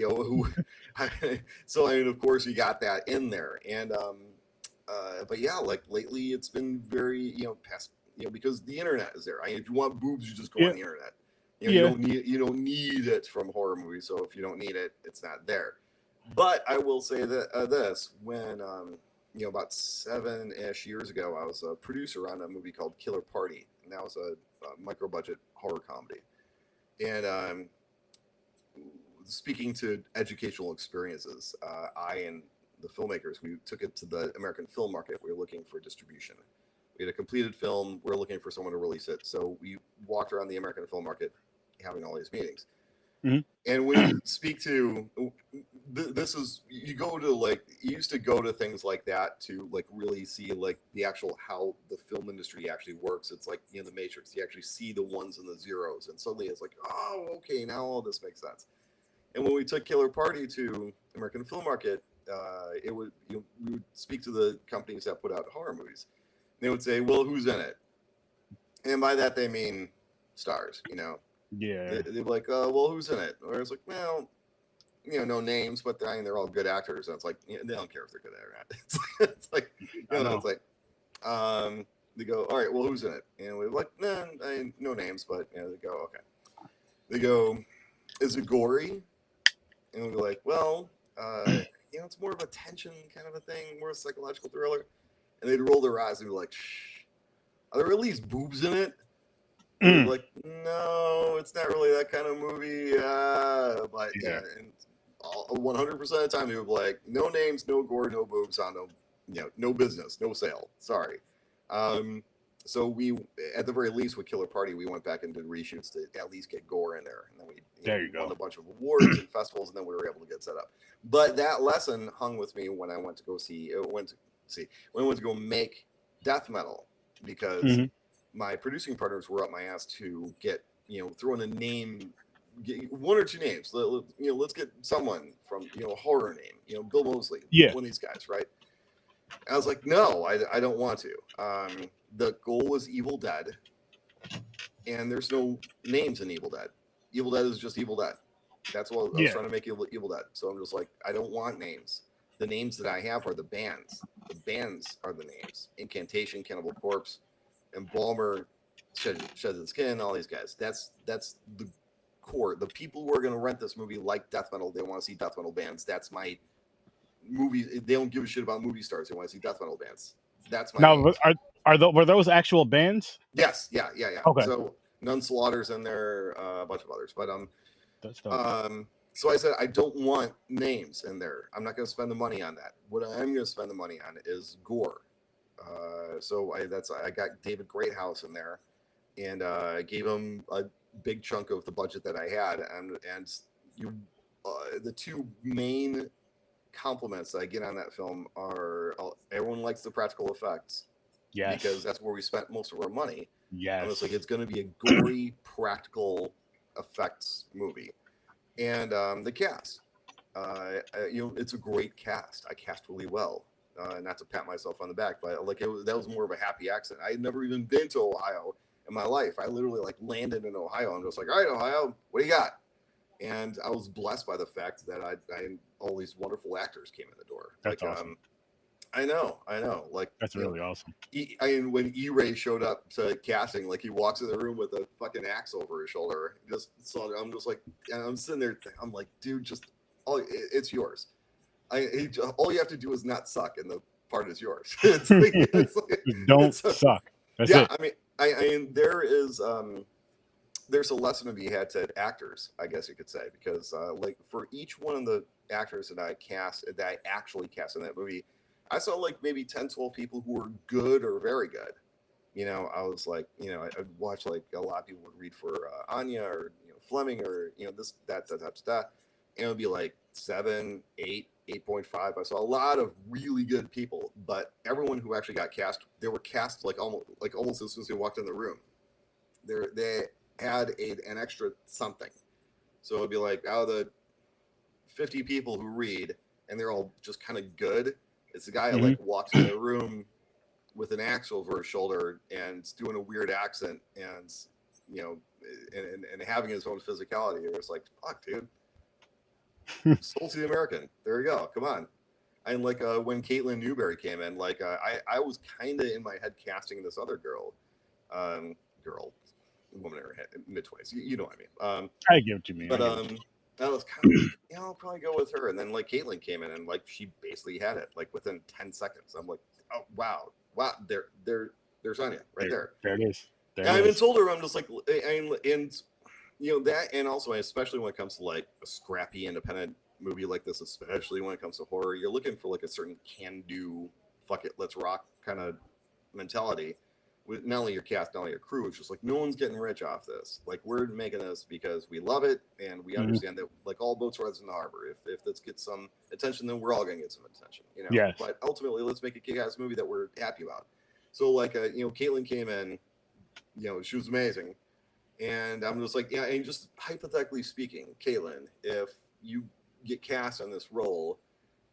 Speaker 2: so of course you got that in there. And, but yeah, like lately it's been very, past, because the internet is there. If you want boobs, you just go on the internet. You don't need it from horror movies. So if you don't need it, it's not there. But I will say that this, when about 7-ish years ago, I was a producer on a movie called Killer Party, and that was a micro budget horror comedy. And speaking to educational experiences, I and the filmmakers, we took it to the American film market. We were looking for distribution. We had a completed film. We were looking for someone to release it. So we walked around the American film market having all these meetings. And when you speak to, this is, you go to like, you used to go to things like that to like really see like the actual how the film industry actually works. It's like, you know, the Matrix, you actually see the ones and the zeros, and suddenly it's like, oh, okay, now all this makes sense. And when we took Killer Party to American Film Market, it would, you know, we would speak to the companies that put out horror movies. They would say, well, who's in it? And by that they mean stars, you know.
Speaker 1: Yeah.
Speaker 2: They'd be like, well, who's in it? Or it's like, well, you know, no names, but they're all good actors. And it's like, you know, they don't care if they're good or not. It's like, you know, it's like, they go, all right, well, who's in it? And we're like, nah, no names, but you know, they go, okay. They go, is it gory? And we're like, well, you know, it's more of a tension kind of a thing, more a psychological thriller. And they'd roll their eyes and be like, shh, are there at least boobs in it? And we're like, no, it's not really that kind of movie. But yeah, and 100% of the time, they would be like, no names, no gore, no boobs, on no, you know, no business, no sale. Sorry. So we, at the very least, with Killer Party, we went back and did reshoots to at least get gore in there, and then we won a bunch of awards and festivals, and then we were able to get set up. But that lesson hung with me when I went to go when I went to go make death metal, because my producing partners were up my ass to get, you know, throw in a name, get one or two names. You know, let's get someone from, you know, a horror name, you know, Bill Moseley, one of these guys, right? I was like, no, I don't want to. The goal was Evil Dead, and there's no names in Evil Dead. Evil Dead is just Evil Dead. That's what I was trying to make Evil Dead. So I'm just like, I don't want names. The names that I have are the bands. The bands are the names. Incantation, Cannibal Corpse, Embalmer, Sheds the Skin, all these guys. That's the core. The people who are going to rent this movie like death metal. They want to see death metal bands. That's my movie. They don't give a shit about movie stars. They want to see death metal bands. That's my
Speaker 1: now. Were those actual bands?
Speaker 2: Yes, yeah.
Speaker 1: Okay.
Speaker 2: So None Slaughter's in there, a bunch of others, but so I said I don't want names in there. I'm not going to spend the money on that. What I'm going to spend the money on is gore. So I got David Greathouse in there, and I gave him a big chunk of the budget that I had, and the two main compliments that I get on that film are everyone likes the practical effects. Yes. Because that's where we spent most of our money. Yes. And it's like, it's going to be a gory practical effects movie. And the cast, you know, it's a great cast. I cast really well. Not to pat myself on the back, but like that was more of a happy accident. I had never even been to Ohio in my life. I literally like landed in Ohio and was like, all right, Ohio, what do you got? And I was blessed by the fact that I all these wonderful actors came in the door.
Speaker 1: That's awesome.
Speaker 2: I know. Like,
Speaker 1: that's really awesome.
Speaker 2: I mean, when E-Ray showed up to casting, like he walks in the room with a fucking axe over his shoulder. I'm just like, and I'm sitting there. I'm like, dude, it's yours. All you have to do is not suck, and the part is yours.
Speaker 1: Don't suck. That's it.
Speaker 2: I mean, there's a lesson to be had to actors, I guess you could say, because like for each one of the actors that I actually cast in that movie, I saw like maybe 10, 12 people who were good or very good. You know, I was like, you know, I'd watch like a lot of people would read for Anya or, you know, Fleming or, you know, that. And it would be like 7, 8, 8.5. I saw a lot of really good people, but everyone who actually got cast, they were cast like almost as soon as they walked in the room. They had an extra something. So it'd be like out of the 50 people who read and they're all just kind of good, it's the guy who like walks in the room with an axe over his shoulder and doing a weird accent and, you know, and having his own physicality. It's like, fuck, dude. Soul to the American. There you go. Come on. And like when Caitlin Newberry came in, like I was kind of in my head casting this other woman in her head, mid-20s. You know what I mean.
Speaker 1: I get what you mean.
Speaker 2: But I was kind of like, yeah, I'll probably go with her. And then like Caitlin came in and like she basically had it like within 10 seconds. I'm like, oh wow, there's Anya right there.
Speaker 1: There it is.
Speaker 2: I even told her, I'm just like, and you know that, and also especially when it comes to like a scrappy independent movie like this, especially when it comes to horror, you're looking for like a certain can-do, fuck it, let's rock kind of mentality. with not only your cast, not only your crew. It's just like no one's getting rich off this. Like we're making this because we love it and we understand that like all boats rise in the harbor. If this gets some attention, then we're all gonna get some attention, you know.
Speaker 1: Yes.
Speaker 2: But ultimately, let's make a kick-ass movie that we're happy about. So like, you know, Caitlin came in, you know, she was amazing, and I'm just like, yeah. And just hypothetically speaking, Caitlin, if you get cast on this role,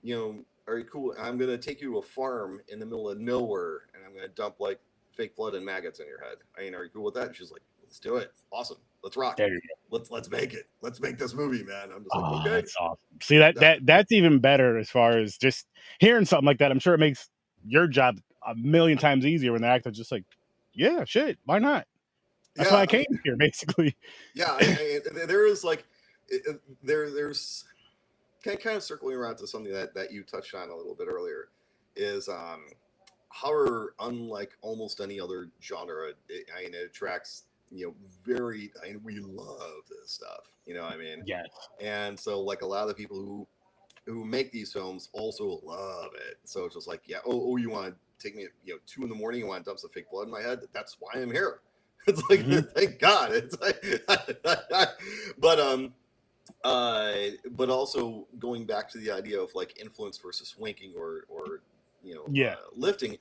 Speaker 2: you know, are you cool? I'm gonna take you to a farm in the middle of nowhere, and I'm gonna dump like fake blood and maggots in your head. I mean, are you cool with that? And she's like, let's do it. Awesome. Let's rock.
Speaker 1: There you go.
Speaker 2: Let's make it. Let's make this movie, man. I'm just like, okay.
Speaker 1: That's awesome. See that's even better as far as just hearing something like that. I'm sure it makes your job a million times easier when the actor's just like, yeah, shit, why not? That's why I came here, basically.
Speaker 2: Yeah, there is like, there's kind of circling around to something that you touched on a little bit earlier, is horror, unlike almost any other genre, it attracts, you know, we love this stuff, you know what I mean?
Speaker 1: Yes.
Speaker 2: And so like a lot of the people who make these films also love it. So it's just like, yeah, oh, you want to take me at, you know, 2 a.m, you want to dump some fake blood in my head? That's why I'm here. It's like, thank God. It's like, but also going back to the idea of like influence versus winking or you know, lifting.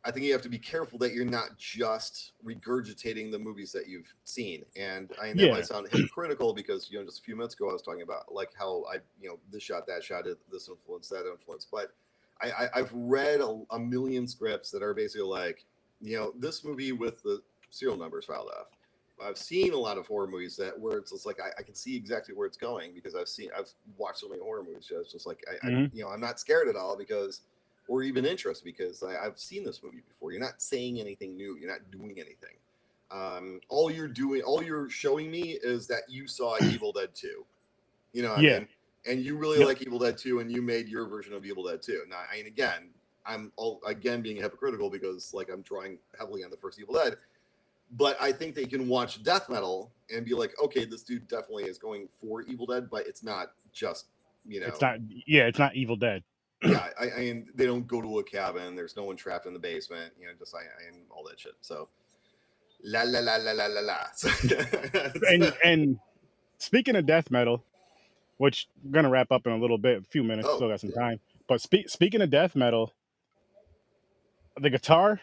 Speaker 2: I think you have to be careful that you're not just regurgitating the movies that you've seen. And I mean, that might sound hypocritical because, you know, just a few minutes ago I was talking about like how I, you know, this shot, that shot, this influence, that influence. But I've read a million scripts that are basically like, you know, this movie with the serial numbers filed off. I've seen a lot of horror movies where it's just like I can see exactly where it's going because I've watched so many horror movies. So it's just like I you know, I'm not scared at all because, or even interested because I've seen this movie before. You're not saying anything new. You're not doing anything. All you're showing me is that you saw Evil Dead 2. You know what I mean? And you really like Evil Dead 2, and you made your version of Evil Dead 2. Now, I mean, again, I'm being hypocritical because like I'm drawing heavily on the first Evil Dead. But I think they can watch Death Metal and be like, okay, this dude definitely is going for Evil Dead, but it's not just, you know.
Speaker 1: It's not Evil Dead.
Speaker 2: Yeah, I mean, they don't go to a cabin. There's no one trapped in the basement, you know, just and all that shit. So, la la la la la la la.
Speaker 1: and speaking of Death Metal, which we're gonna wrap up in a little bit, a few minutes, still got some time. But speaking of Death Metal, the guitar.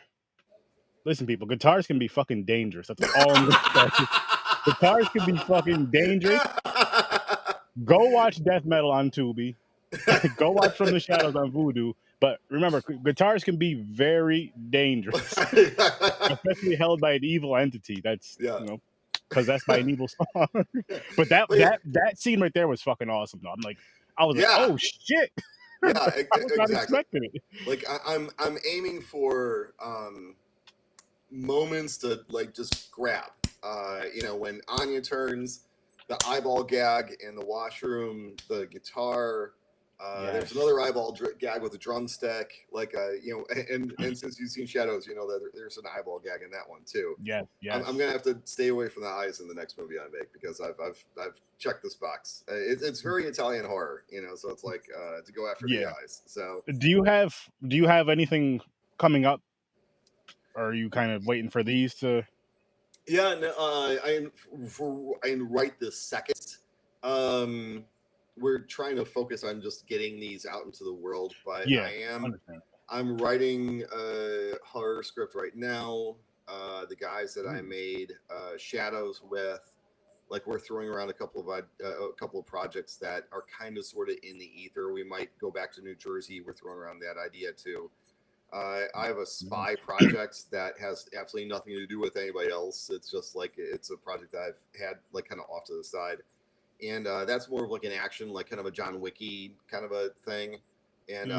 Speaker 1: Listen, people, guitars can be fucking dangerous. That's all I'm gonna say. Guitars can be fucking dangerous. Go watch Death Metal on Tubi. Go watch From the Shadows on Vudu. But remember, guitars can be very dangerous, especially held by an evil entity. That's you know, possessed by an evil song. But that scene right there was fucking awesome. Though I was like, oh shit.
Speaker 2: Yeah,
Speaker 1: exactly.
Speaker 2: Like I'm aiming for moments to like just grab. You know, when Anya turns, the eyeball gag in the washroom, the guitar. There's another eyeball gag with a drumstick, like you know, and since you've seen Shadows, you know that there's an eyeball gag in that one too.
Speaker 1: Yeah.
Speaker 2: I'm gonna have to stay away from the eyes in the next movie I make because I've checked this box. It's very Italian horror, you know, so it's like to go after the eyes. So
Speaker 1: do you have anything coming up? Or are you kind of waiting for these to?
Speaker 2: Yeah, no, I'm right this second. We're trying to focus on just getting these out into the world, but I'm writing a horror script right now. The guys that I made Shadows with, like we're throwing around a couple of projects that are kind of sort of in the ether. We might go back to New Jersey. We're throwing around that idea too. I have a spy project that has absolutely nothing to do with anybody else. It's just like it's a project that I've had like kind of off to the side, and that's more of like an action, like kind of a John Wicky kind of a thing. And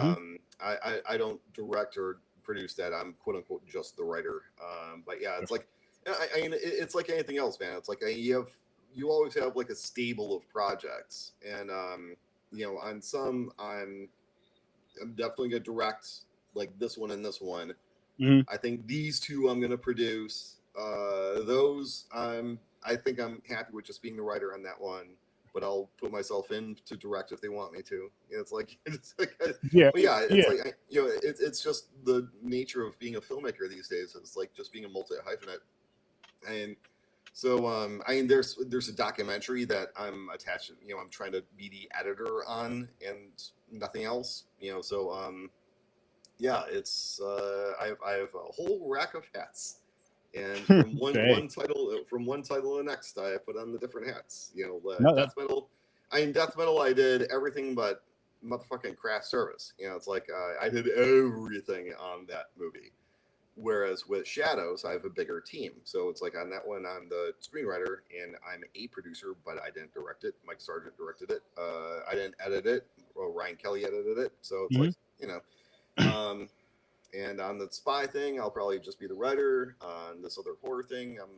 Speaker 2: I don't direct or produce that. I'm quote unquote just the writer. But yeah, it's like I mean it's like anything else, man. It's like you always have like a stable of projects, and you know, on some I'm definitely gonna direct. Like this one and this one. I think these two I'm gonna produce. Those I think I'm happy with just being the writer on that one. but I'll put myself in to direct if they want me to. It's like, but it's just the nature of being a filmmaker these days. It's like just being a multi-hyphenate. And so, there's a documentary that I'm attached to, I'm trying to be the editor on and nothing else, so, it's, I have a whole rack of hats. And from one title to the next, I put on the different hats. Death metal. Death metal, I did everything but motherfucking craft service. It's like I did everything on that movie. Whereas with Shadows, I have a bigger team. So it's like on that one, I'm the screenwriter and I'm a producer, but I didn't direct it. Mike Sargent directed it. I didn't edit it. Well, Ryan Kelly edited it. So it's and on the spy thing, I'll probably just be the writer. On this other horror thing, I'm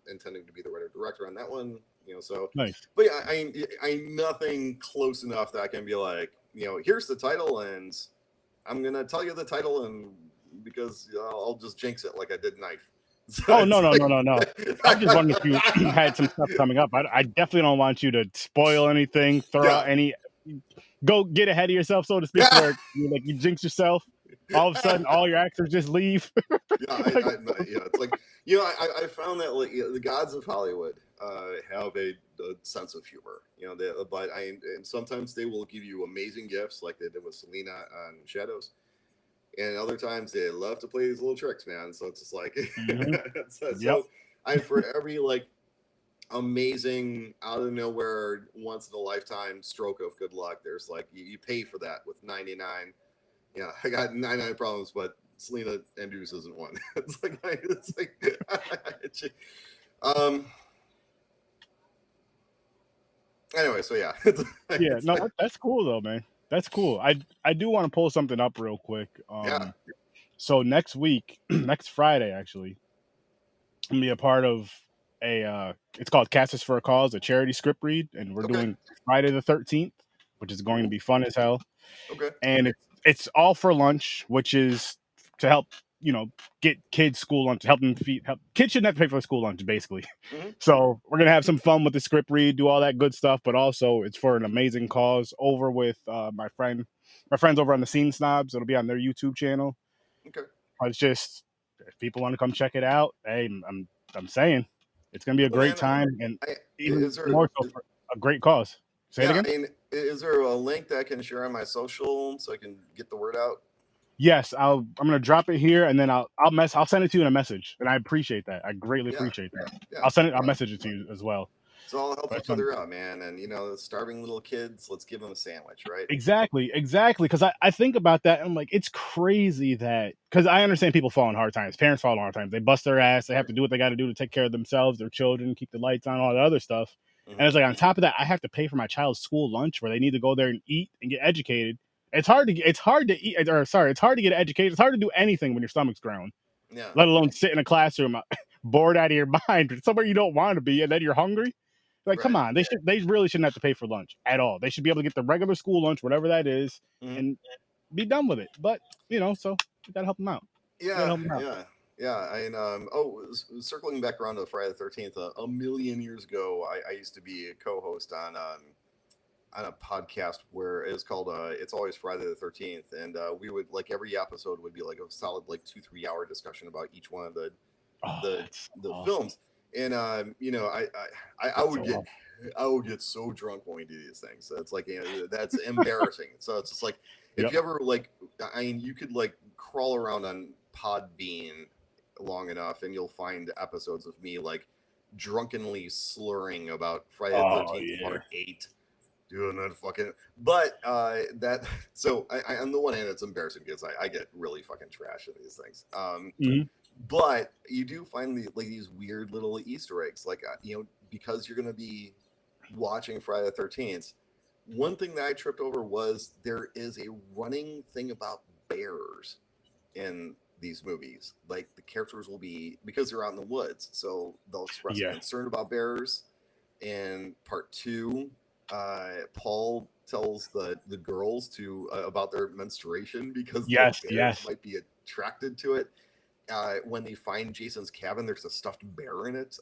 Speaker 2: intending to be the writer-director on that one. So
Speaker 1: nice.
Speaker 2: But yeah, I nothing close enough that I can be like, here's the title, and I'm gonna tell you the title, and because I'll just jinx it like I did Knife.
Speaker 1: So no. I just wondered if you had some stuff coming up. I definitely don't want you to spoil anything, throw out any, go get ahead of yourself, so to speak, where you jinx yourself. All of a sudden, all your actors just leave.
Speaker 2: It's like I found that the gods of Hollywood have a sense of humor. And sometimes they will give you amazing gifts, like they did with Selena on Shadows, and other times they love to play these little tricks, man. So it's just like, for every amazing out of nowhere, once in a lifetime stroke of good luck, there's you pay for that with 99. I got 99 problems, but Selena Andrews isn't one. Anyway, so
Speaker 1: that's cool though, man. That's cool. I do want to pull something up real quick. So next week, next Friday, actually, I'm gonna be a part of it's called Cast for a Cause, a charity script read, and we're doing Friday the 13th, which is going to be fun as hell.
Speaker 2: Okay.
Speaker 1: And it's all for lunch, which is to help, get kids school lunch, help kids shouldn't have to pay for school lunch, basically.
Speaker 2: Mm-hmm.
Speaker 1: So we're gonna have some fun with the script read, do all that good stuff, but also it's for an amazing cause over with my friends over on the Scene Snobs. It'll be on their YouTube channel.
Speaker 2: Okay.
Speaker 1: It's just, if people want to come check it out, hey, I'm saying it's gonna be a great time, and even more so for a great cause. Say it again.
Speaker 2: Is there a link that I can share on my social so I can get the word out?
Speaker 1: Yes, I'm gonna drop it here, and then I'll send it to you in a message, and I appreciate that. I greatly appreciate that.
Speaker 2: Yeah.
Speaker 1: I'll message it to you as well.
Speaker 2: So I'll help each other out, man. And starving little kids, let's give them a sandwich, right?
Speaker 1: Exactly. Because I think about that, and I'm like, it's crazy that, because I understand people fall in hard times. Parents fall in hard times. They bust their ass. They have to do what they got to do to take care of themselves, their children, keep the lights on, all the other stuff. Mm-hmm. And it's like, on top of that, I have to pay for my child's school lunch where they need to go there and eat and get educated. It's hard to eat. It's hard to get educated. It's hard to do anything when your stomach's growling.
Speaker 2: Yeah.
Speaker 1: Let alone sit in a classroom bored out of your mind, somewhere you don't want to be, and then you're hungry. Come on, they really shouldn't have to pay for lunch at all. They should be able to get the regular school lunch, whatever that is, and be done with it. But so you gotta help them out.
Speaker 2: Yeah. Circling back around to Friday the 13th, a million years ago, I used to be a co-host on a podcast where it's called It's Always Friday the 13th, and we would every episode would be a solid 2-3 hour discussion about each one of the awesome films. And I would get so drunk when we do these things. So it's that's embarrassing. So it's just if you ever you could crawl around on Podbean long enough, and you'll find episodes of me drunkenly slurring about Friday the 13th Part 8. Doing that fucking, but that. So on the one hand, it's embarrassing because I get really fucking trash in these things. But you do find these weird little Easter eggs, because you're gonna be watching Friday the 13th. One thing that I tripped over was there is a running thing about bears in these movies. The characters will be, because they're out in the woods, so they'll express concern about bears. In Part 2. Paul tells the girls about their menstruation because the bears might be attracted to it. When they find Jason's cabin, there's a stuffed bear in it.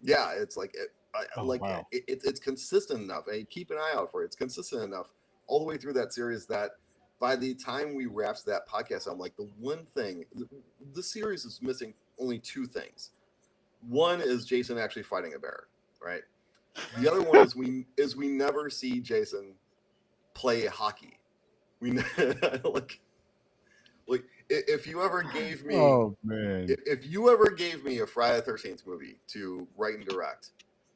Speaker 2: It's
Speaker 1: Wow.
Speaker 2: It's consistent enough. I keep an eye out for it. It's consistent enough all the way through that series that by the time we wrapped that podcast, I'm like, the one thing the series is missing only two things. One is Jason actually fighting a bear, right? The other one is we never see Jason play hockey. We like if you ever gave me if you ever gave me a Friday the 13th movie to write and direct,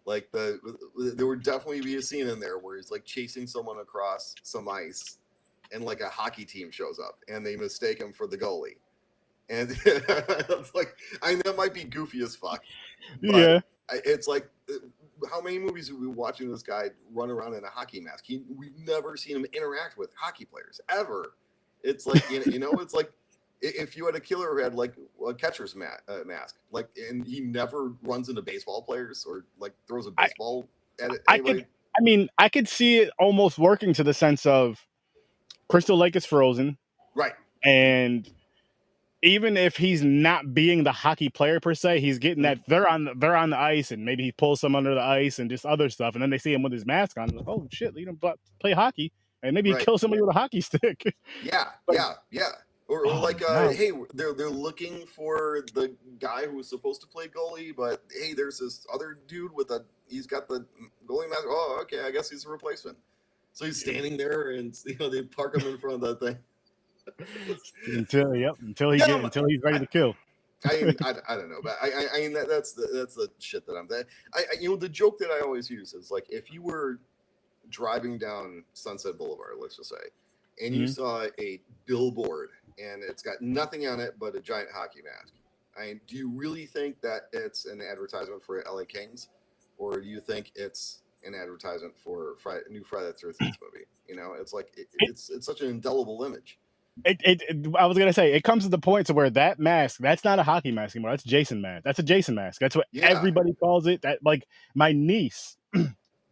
Speaker 2: like there would definitely be a scene in there where he's like chasing someone across some ice and like a hockey team shows up and they mistake him for the goalie. And it's like, that might be goofy as fuck, but it's like, how many movies have we watching this guy run around in a hockey mask? We've never seen him interact with hockey players ever. It's like, it's like if you had a killer who had like a catcher's mask, like, and he never runs into baseball players or like throws a baseball at anybody.
Speaker 1: I could see it almost working to the sense of Crystal Lake is frozen,
Speaker 2: right?
Speaker 1: And even if he's not being the hockey player per se, he's getting that they're on the ice, and maybe he pulls some under the ice and just other stuff, and then they see him with his mask on. Like, oh shit, you know, play hockey, and maybe he kills somebody with a hockey stick.
Speaker 2: Yeah. Or like, hey, they're looking for the guy who was supposed to play goalie, but hey, there's this other dude he's got the goalie mask. Oh, okay, I guess he's a replacement. So he's standing there, and they park him in front of that thing.
Speaker 1: until he's ready to kill.
Speaker 2: I don't know, but I mean that's the shit that I'm. The joke that I always use is like, if you were driving down Sunset Boulevard, let's just say, and you saw a billboard and it's got nothing on it but a giant hockey mask. I mean, do you really think that it's an advertisement for LA Kings, or do you think it's an advertisement for new Friday the 13th movie? It's like it's such an indelible image.
Speaker 1: I was gonna say, it comes to the point to where that mask, that's not a hockey mask anymore. That's Jason mask. That's a Jason mask. That's what everybody calls it. That, like, my niece,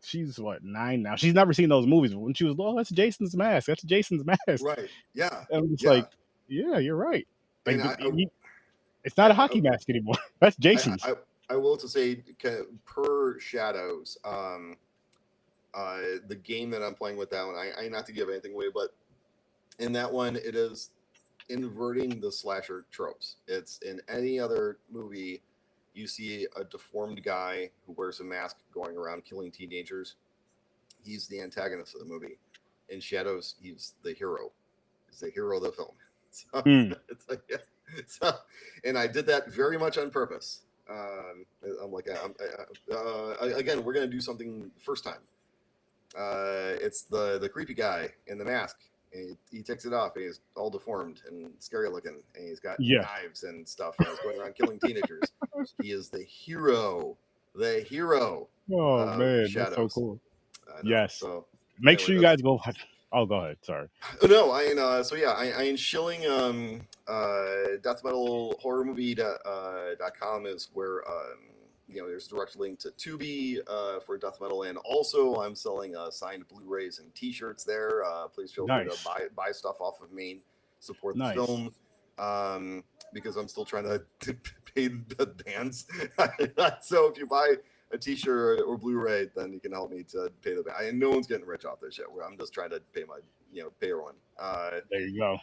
Speaker 1: she's 9 now. She's never seen those movies. When she was little, that's Jason's mask. That's Jason's mask.
Speaker 2: Right. Yeah.
Speaker 1: And I'm just like, yeah, you're right. Like, it's not a hockey mask anymore. That's Jason's.
Speaker 2: I will to say, per Shadows, the game that I'm playing with that one, I not to give anything away, but in that one, it is inverting the slasher tropes. It's in any other movie, you see a deformed guy who wears a mask going around killing teenagers. He's the antagonist of the movie. In Shadows, he's the hero. He's the hero of the film. So, it's like, and I did that very much on purpose. I'm like, again, we're gonna do something first time. It's the creepy guy in the mask. And he takes it off, and he's all deformed and scary looking, and he's got knives and stuff, and he's going around killing teenagers. He is the hero.
Speaker 1: Oh man, Shadows. That's so cool. Yes. So make sure you guys go. Oh, go ahead. Sorry.
Speaker 2: No, I am shilling deathmetalhorrormovie.com is where there's a direct link to Tubi for death metal, and also I'm selling signed Blu-rays and T-shirts there. Please feel free to buy stuff off of me, support the film, because I'm still trying to pay the bands. So if you buy a T-shirt or Blu-ray, then you can help me to pay the band. No one's getting rich off this shit. I'm just trying to pay my pay everyone.
Speaker 1: There you go.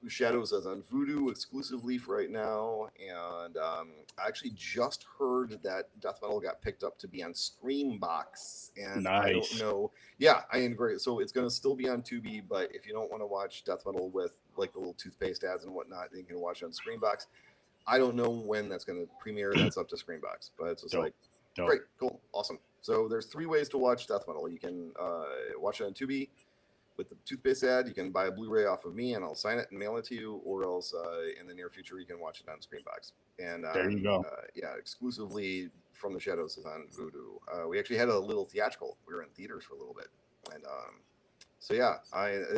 Speaker 2: Shadows is on Vudu exclusively for right now, and I actually just heard that death metal got picked up to be on Screambox, and I don't know. Yeah, I am great. So it's going to still be on Tubi, but if you don't want to watch death metal with like the little toothpaste ads and whatnot, then you can watch it on Screambox. I don't know when that's going to premiere. That's up to Screambox, but it's just great, cool, awesome. So there's 3 ways to watch death metal. You can watch it on Tubi with the toothpaste ad. You can buy a Blu-ray off of me, and I'll sign it and mail it to you. Or else, in the near future, you can watch it on Screambox. And
Speaker 1: there you go.
Speaker 2: Exclusively From the Shadows is on Vudu. We actually had a little theatrical. We were in theaters for a little bit, and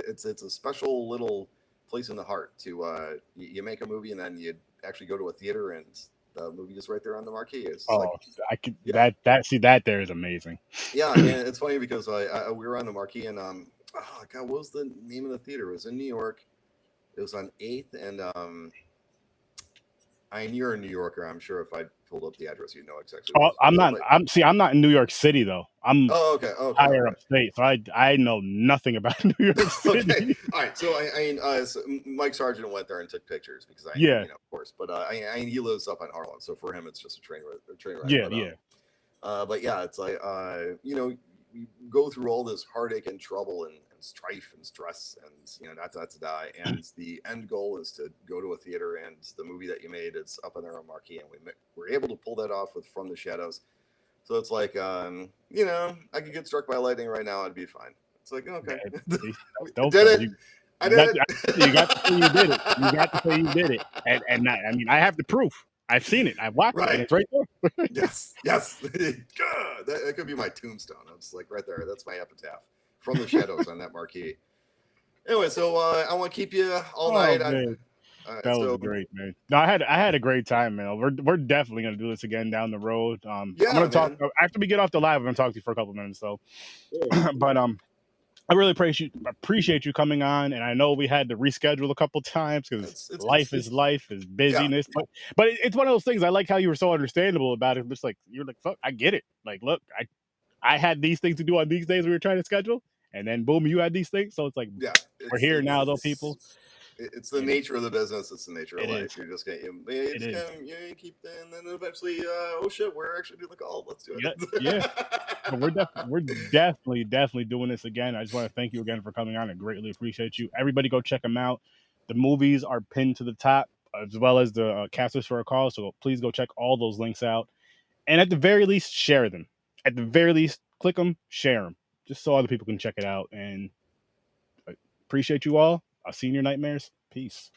Speaker 2: it's a special little place in the heart to you make a movie and then you actually go to a theater and the movie is right there on the marquee. It's that there is amazing. Yeah, and it's funny because we were on the marquee, and what was the name of the theater? It was in New York. It was on 8th, and I mean, you're a New Yorker. I'm sure if I pulled up the address, you know exactly
Speaker 1: Oh,
Speaker 2: where
Speaker 1: I'm
Speaker 2: this is.
Speaker 1: not.
Speaker 2: But
Speaker 1: I'm not in New York City though. I'm
Speaker 2: oh, okay, okay,
Speaker 1: higher
Speaker 2: okay.
Speaker 1: upstate, so I know nothing about New York
Speaker 2: Okay,
Speaker 1: City.
Speaker 2: all right. So so Mike Sargent went there and took pictures because
Speaker 1: Yeah,
Speaker 2: of course. But he lives up in Harlem, so for him, it's just a train ride.
Speaker 1: yeah, yeah.
Speaker 2: But yeah, it's like you go through all this heartache and trouble and strife and stress and not to die, and the end goal is to go to a theater, and the movie that you made is up on their own marquee, and we're able to pull that off with From the Shadows. So it's like I could get struck by lightning right now, I'd be fine. It's like okay,
Speaker 1: See, that's
Speaker 2: I
Speaker 1: dope
Speaker 2: did
Speaker 1: though.
Speaker 2: it. I did it.
Speaker 1: You got to say you did it. You got to say you did it. And I mean, I have the proof. I've seen it. I've watched it, and
Speaker 2: Right.
Speaker 1: it's right there.
Speaker 2: Yes. Yes. That could be my tombstone. I'm just like right there. That's my epitaph. From the Shadows on that marquee. Anyway, so I want to keep you all night.
Speaker 1: Man. That was great, man. No, I had a great time, man. We're definitely gonna do this again down the road. I'm gonna talk
Speaker 2: man.
Speaker 1: after we get off the live. I'm gonna talk to you for a couple minutes, so.
Speaker 2: Yeah.
Speaker 1: But I really appreciate you coming on, and I know we had to reschedule a couple times because life is busyness.
Speaker 2: Yeah.
Speaker 1: But it's one of those things. I like how you were so understandable about it. Just like you're like, fuck, I get it. Like, look, I had these things to do on these days we were trying to schedule, and then boom, you had these things. So it's like, we're here now, though, people.
Speaker 2: It's the nature of the business. It's the nature of life.
Speaker 1: Is.
Speaker 2: You're just gonna you keep, and then eventually, oh shit, we're actually doing the call. Let's do it.
Speaker 1: Yeah. But we're definitely doing this again. I just want to thank you again for coming on. I greatly appreciate you. Everybody go check them out. The movies are pinned to the top, as well as the casters for a call. So please go check all those links out. And at the very least, share them. At the very least, click them, share them, just so other people can check it out. And I appreciate you all. I'll see you in your nightmares. Peace.